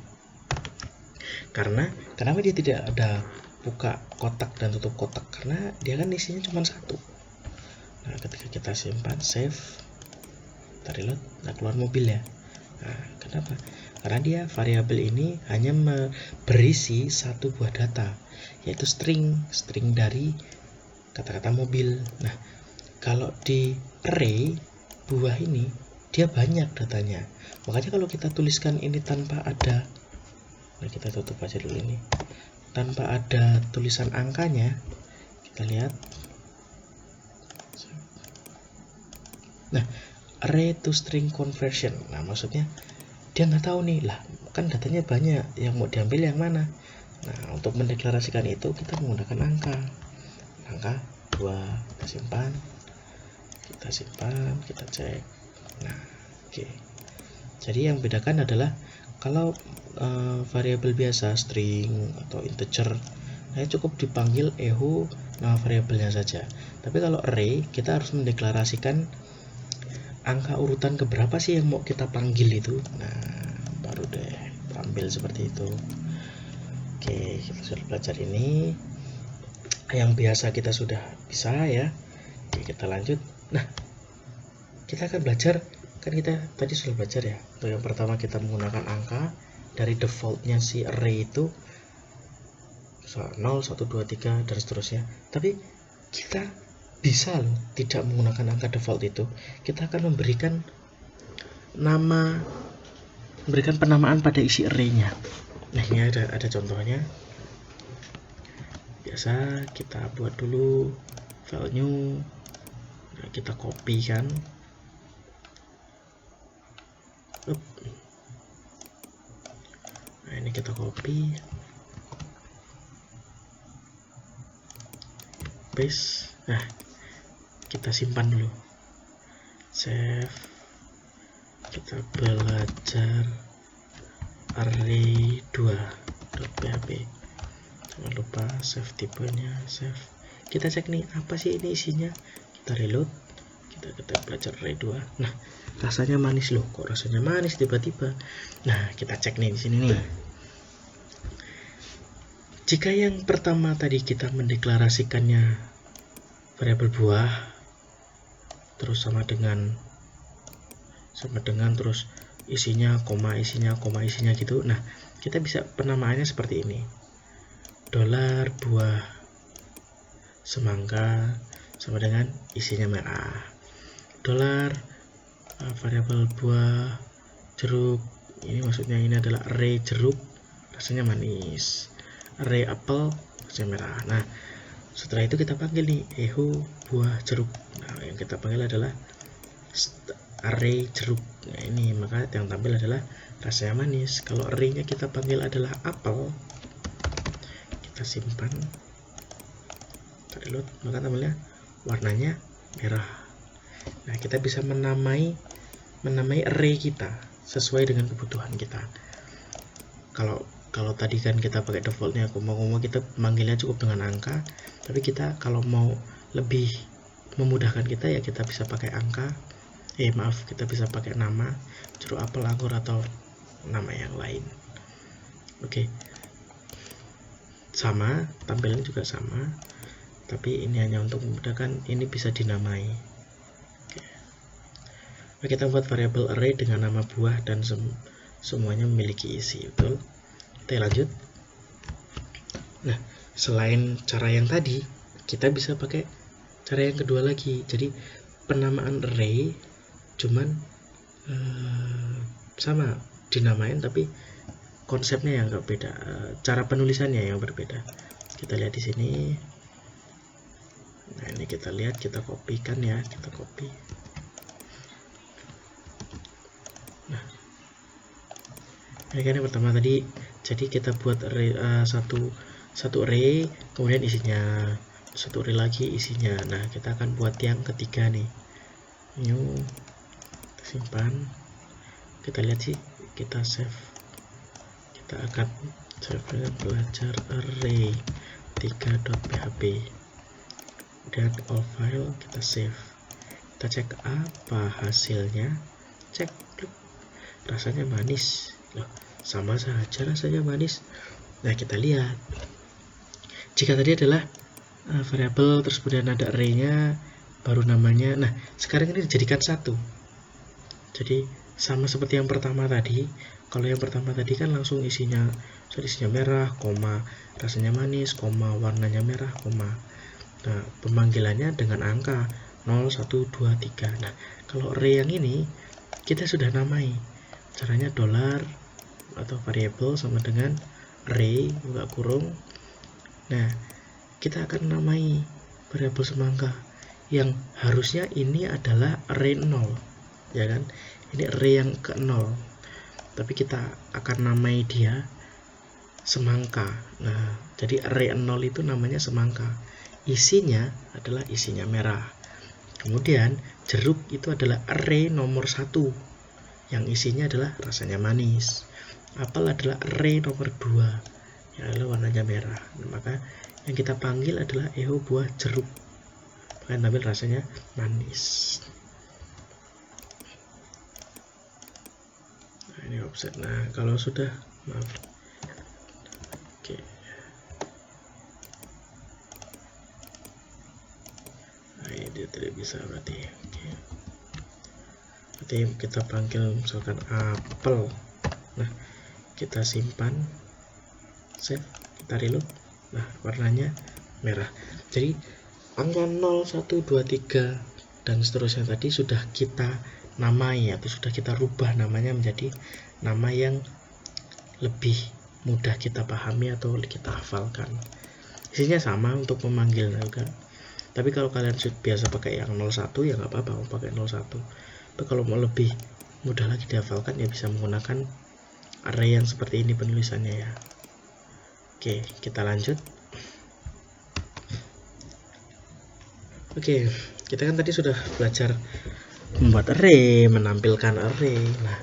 Karena kenapa dia tidak ada buka kotak dan tutup kotak? Karena dia kan isinya cuma 1. Nah, ketika kita simpan, save, kita reload, nah keluar mobil ya. Nah, kenapa? Karena dia variabel ini hanya berisi 1 buah data, yaitu string dari kata-kata mobil. Nah, kalau di array buah ini dia banyak datanya. Makanya kalau kita tuliskan ini tanpa ada, nah kita tutup aja dulu ini, tanpa ada tulisan angkanya, kita lihat. Nah, array to string conversion, nah maksudnya dia nggak tahu nih, lah kan datanya banyak, yang mau diambil yang mana. Nah, untuk mendeklarasikan itu kita menggunakan angka 2, kita simpan, kita cek. Nah, oke. Jadi yang bedakan adalah kalau variabel biasa string atau integer, nah cukup dipanggil echo nama variabelnya saja. Tapi kalau array, kita harus mendeklarasikan angka urutan keberapa sih yang mau kita panggil itu. Nah, baru deh tampil seperti itu. Oke, kita sudah belajar ini. Yang biasa kita sudah bisa ya. Oke, kita lanjut. Nah, kita akan belajar, kan kita tadi sudah belajar ya. Untuk yang pertama kita menggunakan angka dari defaultnya si array itu 0, 1, 2, 3 dan seterusnya. Tapi kita bisa loh tidak menggunakan angka default itu. Kita akan memberikan penamaan pada isi array-nya. Nah, ini ada contohnya. Biasa kita buat dulu value, nah, kita copy kan. Nah, ini kita copy, paste. Nah, kita simpan dulu, save, kita belajar array2.php. Jangan lupa save tipenya, save. Kita cek nih apa sih ini isinya, kita reload, kita belajar array2. Nah, rasanya manis loh, kok rasanya manis tiba-tiba. Nah, kita cek nih di sini nih. Jika yang pertama tadi kita mendeklarasikannya variabel buah, terus sama dengan terus isinya koma isinya gitu. Nah, kita bisa penamaannya seperti ini. Dolar buah semangka sama dengan isinya merah. Dolar variabel buah jeruk, ini maksudnya ini adalah array jeruk rasanya manis. Array apel rasanya merah. Nah, Setelah itu kita panggil nih echo buah jeruk. Nah, yang kita panggil adalah array jeruk. Nah, ini maka yang tampil adalah rasanya manis. Kalau array-nya kita panggil adalah apel, kita simpan, kita reload, maka tampilnya warnanya merah. Nah, kita bisa menamai array kita sesuai dengan kebutuhan kita. Kalau tadi kan kita pakai defaultnya koma, kita manggilnya cukup dengan angka, tapi kita kalau mau lebih memudahkan kita ya kita bisa pakai angka, kita bisa pakai nama, jeruk, apel, anggur, atau nama yang lain. Oke. Sama, tampilannya juga sama, tapi ini hanya untuk memudahkan, ini bisa dinamai. Oke. Kita buat variabel array dengan nama buah dan semuanya memiliki isi, betul? Kita lanjut. Nah, selain cara yang tadi, kita bisa pakai cara yang kedua lagi. Jadi penamaan array cuman sama dinamain, tapi konsepnya yang agak beda, cara penulisannya yang berbeda. Kita lihat di sini. Nah, ini kita lihat, kita kopikan ya, kita copy. Nah, ini kan yang pertama tadi, jadi kita buat array, satu array, kemudian isinya satu array lagi isinya. Nah, kita akan buat yang ketiga nih, new, kita simpan, kita lihat sih, kita save, kita akan save dengan belajar array 3.php, dan all file kita save, kita cek apa hasilnya, cek, rasanya manis loh, sama saja rasanya manis. Nah, kita lihat jika tadi adalah variabel terus kemudian ada array-nya baru namanya. Nah, sekarang ini dijadikan satu, jadi sama seperti yang pertama tadi. Kalau yang pertama tadi kan langsung isinya merah, koma, rasanya manis, koma, warnanya merah, koma. Nah, pemanggilannya dengan angka 0, 1, 2, 3. Nah, kalau array yang ini kita sudah namai. Caranya $, atau variabel sama dengan array buka kurung. Nah, kita akan namai variabel semangka yang harusnya ini adalah array 0, ya kan? Ini array yang ke 0, tapi kita akan namai dia semangka. Nah, jadi array 0 itu namanya semangka, isinya adalah isinya merah. Kemudian jeruk itu adalah array nomor 1 yang isinya adalah rasanya manis. Apel adalah array nomor 2 yang adalah warnanya merah. Nah, maka yang kita panggil adalah echo buah jeruk, bahkan tampil rasanya manis. Nah, ini offset. Nah, kalau sudah, maaf, oke, nah, ini dia tidak bisa berarti. Oke. Berarti kita panggil misalkan apel. Nah, kita simpan, save, kita reload. Nah, warnanya merah. Jadi angka 0, 1, 2, 3 dan seterusnya tadi sudah kita namai atau sudah kita rubah namanya menjadi nama yang lebih mudah kita pahami atau kita hafalkan. Isinya sama untuk memanggil kan. Tapi kalau kalian biasa pakai yang 01 ya nggak apa-apa, mau pakai 01. Tapi kalau mau lebih mudah lagi dihafalkan ya bisa menggunakan array yang seperti ini penulisannya ya. Oke, kita lanjut. Oke, kita kan tadi sudah belajar membuat array, menampilkan array. Nah,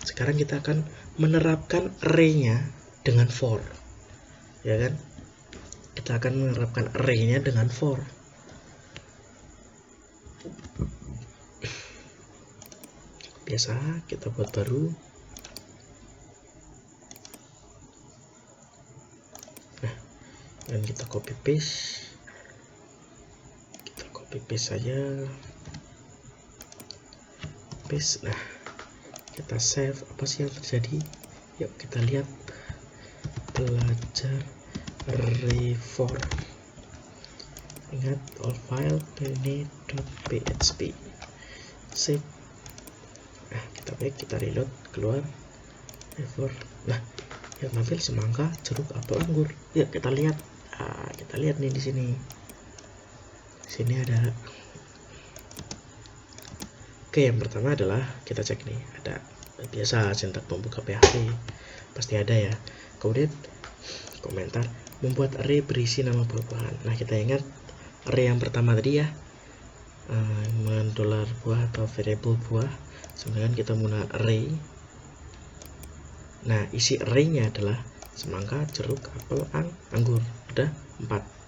sekarang kita akan menerapkan array-nya dengan for, ya kan? Kita akan menerapkan array-nya dengan for. Biasa kita buat baru. Nah, dan kita copy paste. Kita copy paste saja. Paste. Nah, kita save. Apa sih yang terjadi? Yuk kita lihat. Belajar array for. Ingat all file ini.php. Save. Nah, kita baik, kita reload, keluar for. Nah, yang tampil semangka, jeruk, apel, anggur. Ya, kita lihat. Nah, kita lihat nih di sini. Sini ada. Oke, yang pertama adalah kita cek nih, ada biasa sintak pembuka PHP pasti ada ya. Kemudian komentar membuat array berisi nama buah-buahan. Nah, kita ingat array yang pertama tadi ya, $, buah atau variable buah, sedangkan kita menggunakan array. Nah, isi array-nya adalah semangka, jeruk, apel, anggur. Ada 4.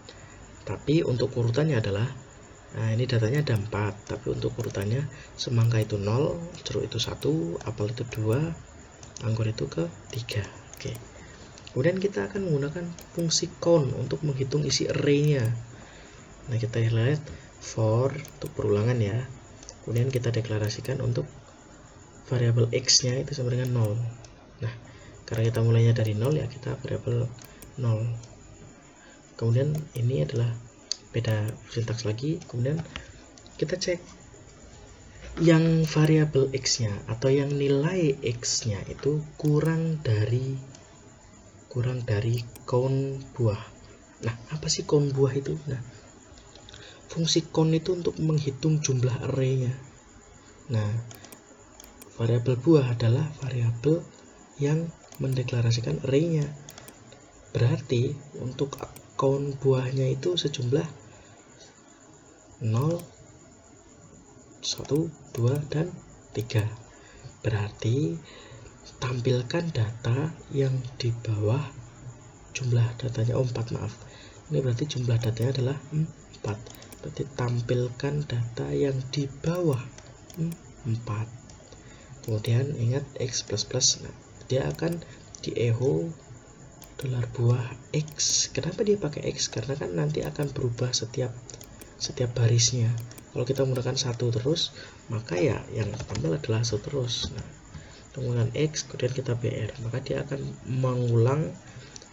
Tapi untuk urutannya adalah, nah ini datanya ada 4, tapi untuk urutannya semangka itu 0, jeruk itu 1, apel itu 2, anggur itu ke 3. Oke. Kemudian kita akan menggunakan fungsi count untuk menghitung isi array-nya. Nah, kita lihat for untuk perulangan ya. Kemudian kita deklarasikan untuk variabel x-nya itu sama dengan 0. Nah, karena kita mulainya dari 0 ya, kita variabel 0. Kemudian ini adalah beda sintaks lagi. Kemudian kita cek yang variabel x-nya atau yang nilai x-nya itu kurang dari count buah. Nah, apa sih count buah itu? Nah, fungsi count itu untuk menghitung jumlah array-nya. Nah, variabel buah adalah variabel yang mendeklarasikan array-nya. Berarti untuk count buahnya itu sejumlah 0, 1, 2, dan 3. Berarti tampilkan data yang di bawah jumlah datanya. 4 maaf. Ini berarti jumlah datanya adalah 4. Berarti tampilkan data yang di bawah 4. Kemudian ingat x++. Nah, dia akan di echo $buah x. Kenapa dia pakai x? Karena kan nanti akan berubah setiap barisnya. Kalau kita menggunakan 1 terus, maka ya yang tampil adalah 1 terus. Nah, menggunakan x, kemudian kita br, maka dia akan mengulang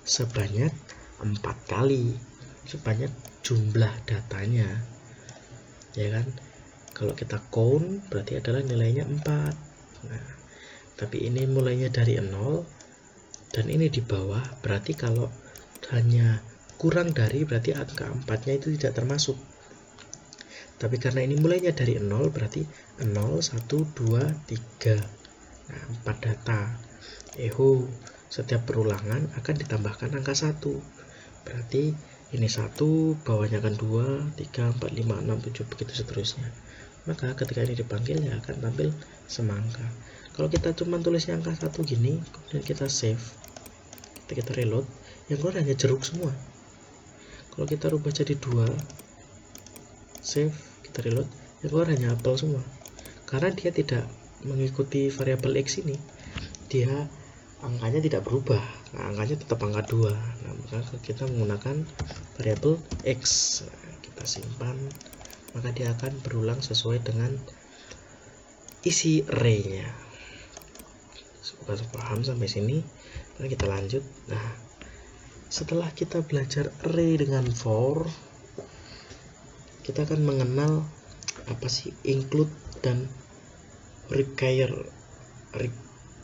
sebanyak 4 kali, sebanyak jumlah datanya, ya kan? Kalau kita count berarti adalah nilainya 4. Nah, tapi ini mulainya dari 0 dan ini di bawah, berarti kalau hanya kurang dari, berarti angka 4-nya itu tidak termasuk. Tapi karena ini mulainya dari 0, berarti 0, 1, 2, 3. Nah, 4 data. Echo setiap perulangan akan ditambahkan angka 1. Berarti ini 1, bawahnya akan 2, 3, 4, 5, 6, 7, begitu seterusnya. Maka ketika ini dipanggil ya akan tampil semangka. Kalau kita cuma tulisnya angka 1 gini, kemudian kita save, kita reload, yang keluar hanya jeruk semua. Kalau kita rubah jadi 2, save, kita reload, yang keluar hanya apel semua. Karena dia tidak mengikuti variabel x ini, dia angkanya tidak berubah. Nah, angkanya tetap angka 2. Nah, maka kita menggunakan variabel x. Nah, kita simpan, maka dia akan berulang sesuai dengan isi array-nya. Semoga paham sampai sini. Lalu kita lanjut. Nah, setelah kita belajar array dengan for, kita akan mengenal apa sih include dan require.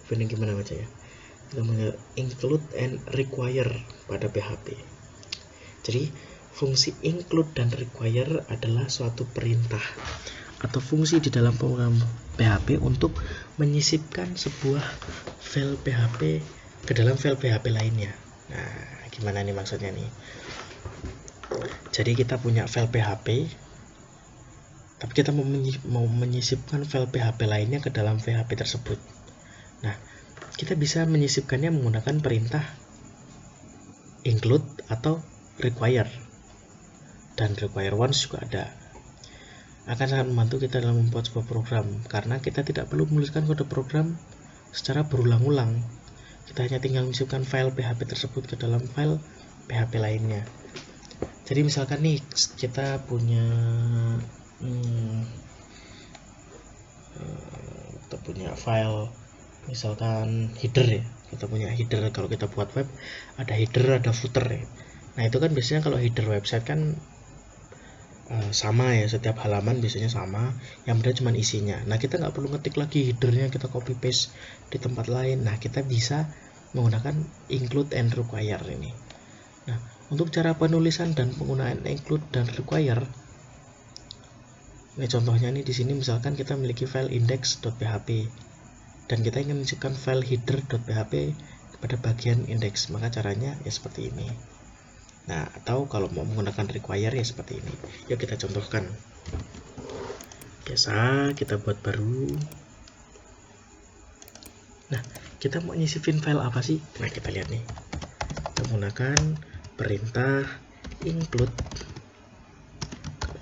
Gimana baca ya? Kita mengenal include and require pada PHP. Jadi fungsi include dan require adalah suatu perintah atau fungsi di dalam program PHP untuk menyisipkan sebuah file PHP ke dalam file PHP lainnya. Nah, gimana nih maksudnya nih? Jadi kita punya file PHP, tapi kita mau menyisipkan file PHP lainnya ke dalam PHP tersebut. Nah, kita bisa menyisipkannya menggunakan perintah include atau require, dan require once juga ada. Akan sangat membantu kita dalam membuat sebuah program, karena kita tidak perlu menuliskan kode program secara berulang-ulang. Kita hanya tinggal menyisipkan file PHP tersebut ke dalam file PHP lainnya. Jadi misalkan nih kita punya file, misalkan header ya, kita punya header. Kalau kita buat web ada header, ada footer ya. Nah, itu kan biasanya kalau header website kan sama ya, setiap halaman biasanya sama, yang beda cuma isinya. Nah, kita nggak perlu ngetik lagi headernya, kita copy paste di tempat lain. Nah, kita bisa menggunakan include and require ini. Nah, untuk cara penulisan dan penggunaan include dan require, Ini contohnya nih, di sini misalkan kita memiliki file index.php dan kita ingin menyisipkan file header.php pada bagian index, maka caranya ya seperti ini. Nah, atau kalau mau menggunakan require ya seperti ini. Yuk kita contohkan. Biasa kita buat baru. Nah, kita mau nyisipin file apa sih? Nah, kita lihat nih. Kita menggunakan perintah include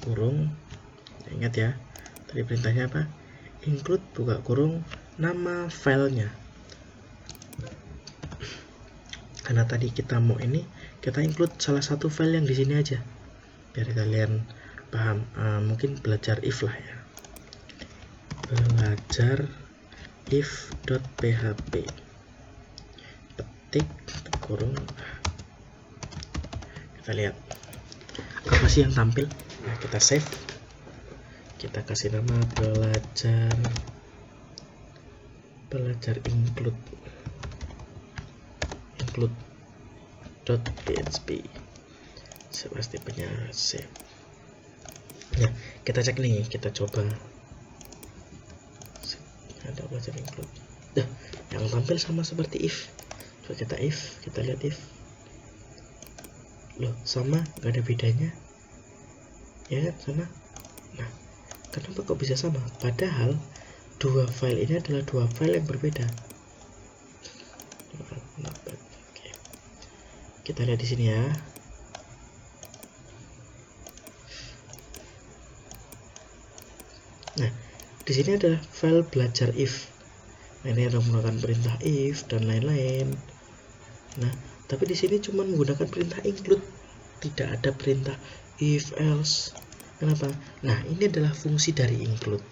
kurung. Ingat ya, tadi perintahnya apa? Include buka kurung nama filenya. Karena tadi kita mau ini, kita include salah satu file yang di sini aja, biar kalian paham. Mungkin belajar if lah ya. Belajar if.php, petik kurung. Kita lihat apa sih yang tampil. Nah, kita save, kita kasih nama belajar include.php. Pasti punya save. Nah, kita cek nih, kita coba. Ada belajar include. Nah, yang tampil sama seperti if. Coba kita if, kita lihat if. Loh, sama, nggak ada bedanya. Ya, sama. Nah, kenapa kok bisa sama? Padahal dua file ini adalah dua file yang berbeda. Oke. Kita lihat di sini ya. Nah, di sini adalah file belajar if. Nah, ini ada menggunakan perintah if dan lain-lain. Nah, tapi di sini cuma menggunakan perintah include, tidak ada perintah if else. Kenapa? Nah, ini adalah fungsi dari include,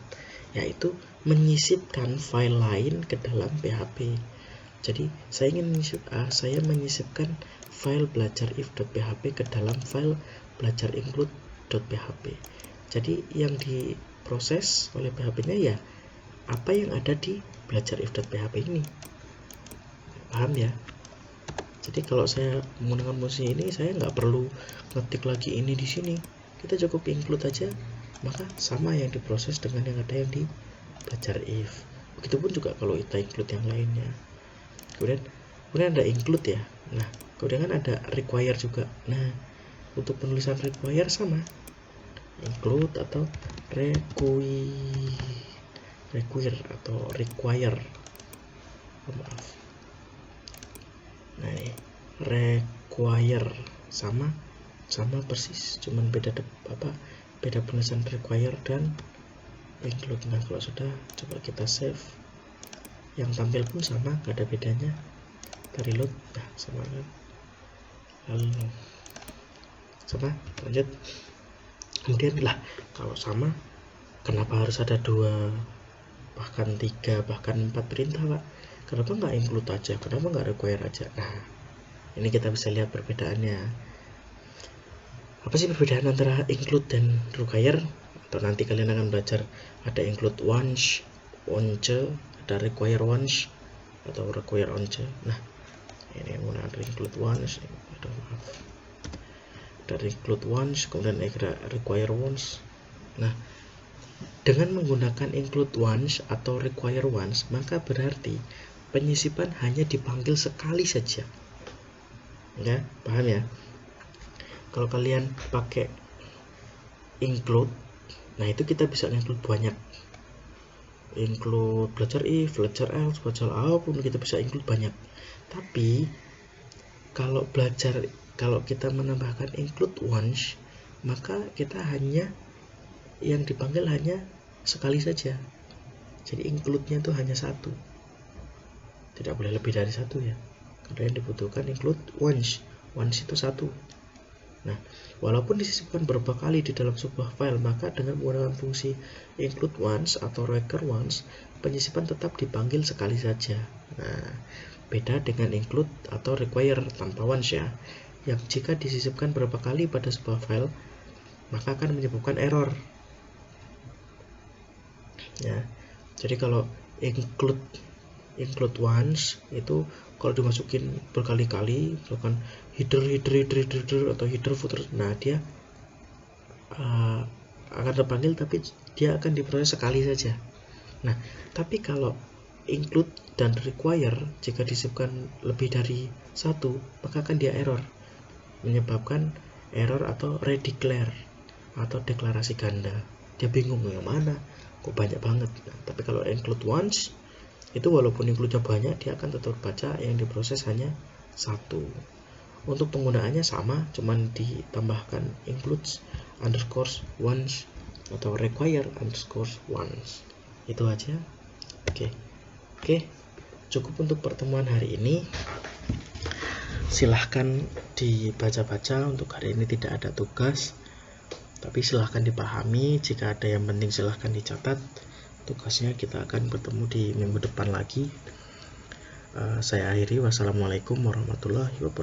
yaitu menyisipkan file lain ke dalam PHP. Jadi saya menyisipkan file belajar if.php ke dalam file belajar include.php. Jadi yang diproses oleh PHP-nya ya apa yang ada di belajar if.php ini. Paham ya? Jadi kalau saya menggunakan fungsi ini, saya nggak perlu ngetik lagi ini di sini. Kita cukup include aja, maka sama yang diproses dengan yang ada yang di belajar if. Begitupun juga kalau kita include yang lainnya. Kemudian ada include ya. Nah, kemudian kan ada require juga. Nah, untuk penulisan require sama, include atau require atau require. Maaf. Nah, ini require sama persis, cuman beda penulisan require dan include. Nah, kalau sudah, coba kita save. Yang tampil pun sama, gak ada bedanya. Kita reload, nah sama kan. Lalu sama, lanjut. Kemudian lah, kalau sama, kenapa harus ada 2, bahkan 3, bahkan 4 perintah, Pak? Kenapa nggak include aja? Kenapa nggak require aja? Nah, ini kita bisa lihat perbedaannya. Apa sih perbedaan antara include dan require? Atau nanti kalian akan belajar ada include once, ada require once, atau require once. Nah, ini menggunakan include once. Ada include once, kemudian require once. Nah, dengan menggunakan include once atau require once, maka berarti penyisipan hanya dipanggil sekali saja. Ya, paham ya? Kalau kalian pakai include, nah itu kita bisa include banyak. Include belajar if, belajar else, belajar apapun kita bisa include banyak. Tapi kalau kita menambahkan include once, maka kita hanya yang dipanggil hanya sekali saja. Jadi include-nya itu hanya satu. Tidak boleh lebih dari satu ya. Karena yang dibutuhkan include once. Once itu satu. Nah, walaupun disisipkan beberapa kali di dalam sebuah file, maka dengan menggunakan fungsi include once atau require once, penyisipan tetap dipanggil sekali saja. Nah, beda dengan include atau require tanpa once ya, yang jika disisipkan beberapa kali pada sebuah file, maka akan menyebabkan error. Ya, jadi kalau include once itu kalau dimasukin berkali-kali, misalkan header atau header footer, nah dia akan terpanggil, tapi dia akan diproses sekali saja. Nah, tapi kalau include dan require jika disebutkan lebih dari satu, maka akan dia error, menyebabkan error atau redeclare atau deklarasi ganda. Dia bingung yang mana, kok banyak banget. Nah, tapi kalau include once itu walaupun include-nya banyak, dia akan tetap baca yang diproses hanya satu. Untuk penggunaannya sama, cuman ditambahkan includes underscore once atau require underscore once. Itu aja. Oke, cukup untuk pertemuan hari ini. Silahkan dibaca-baca. Untuk hari ini tidak ada tugas, tapi silahkan dipahami. Jika ada yang penting silahkan dicatat tugasnya. Kita akan bertemu di minggu depan lagi. Saya akhiri. Wassalamualaikum warahmatullahi wabarakatuh.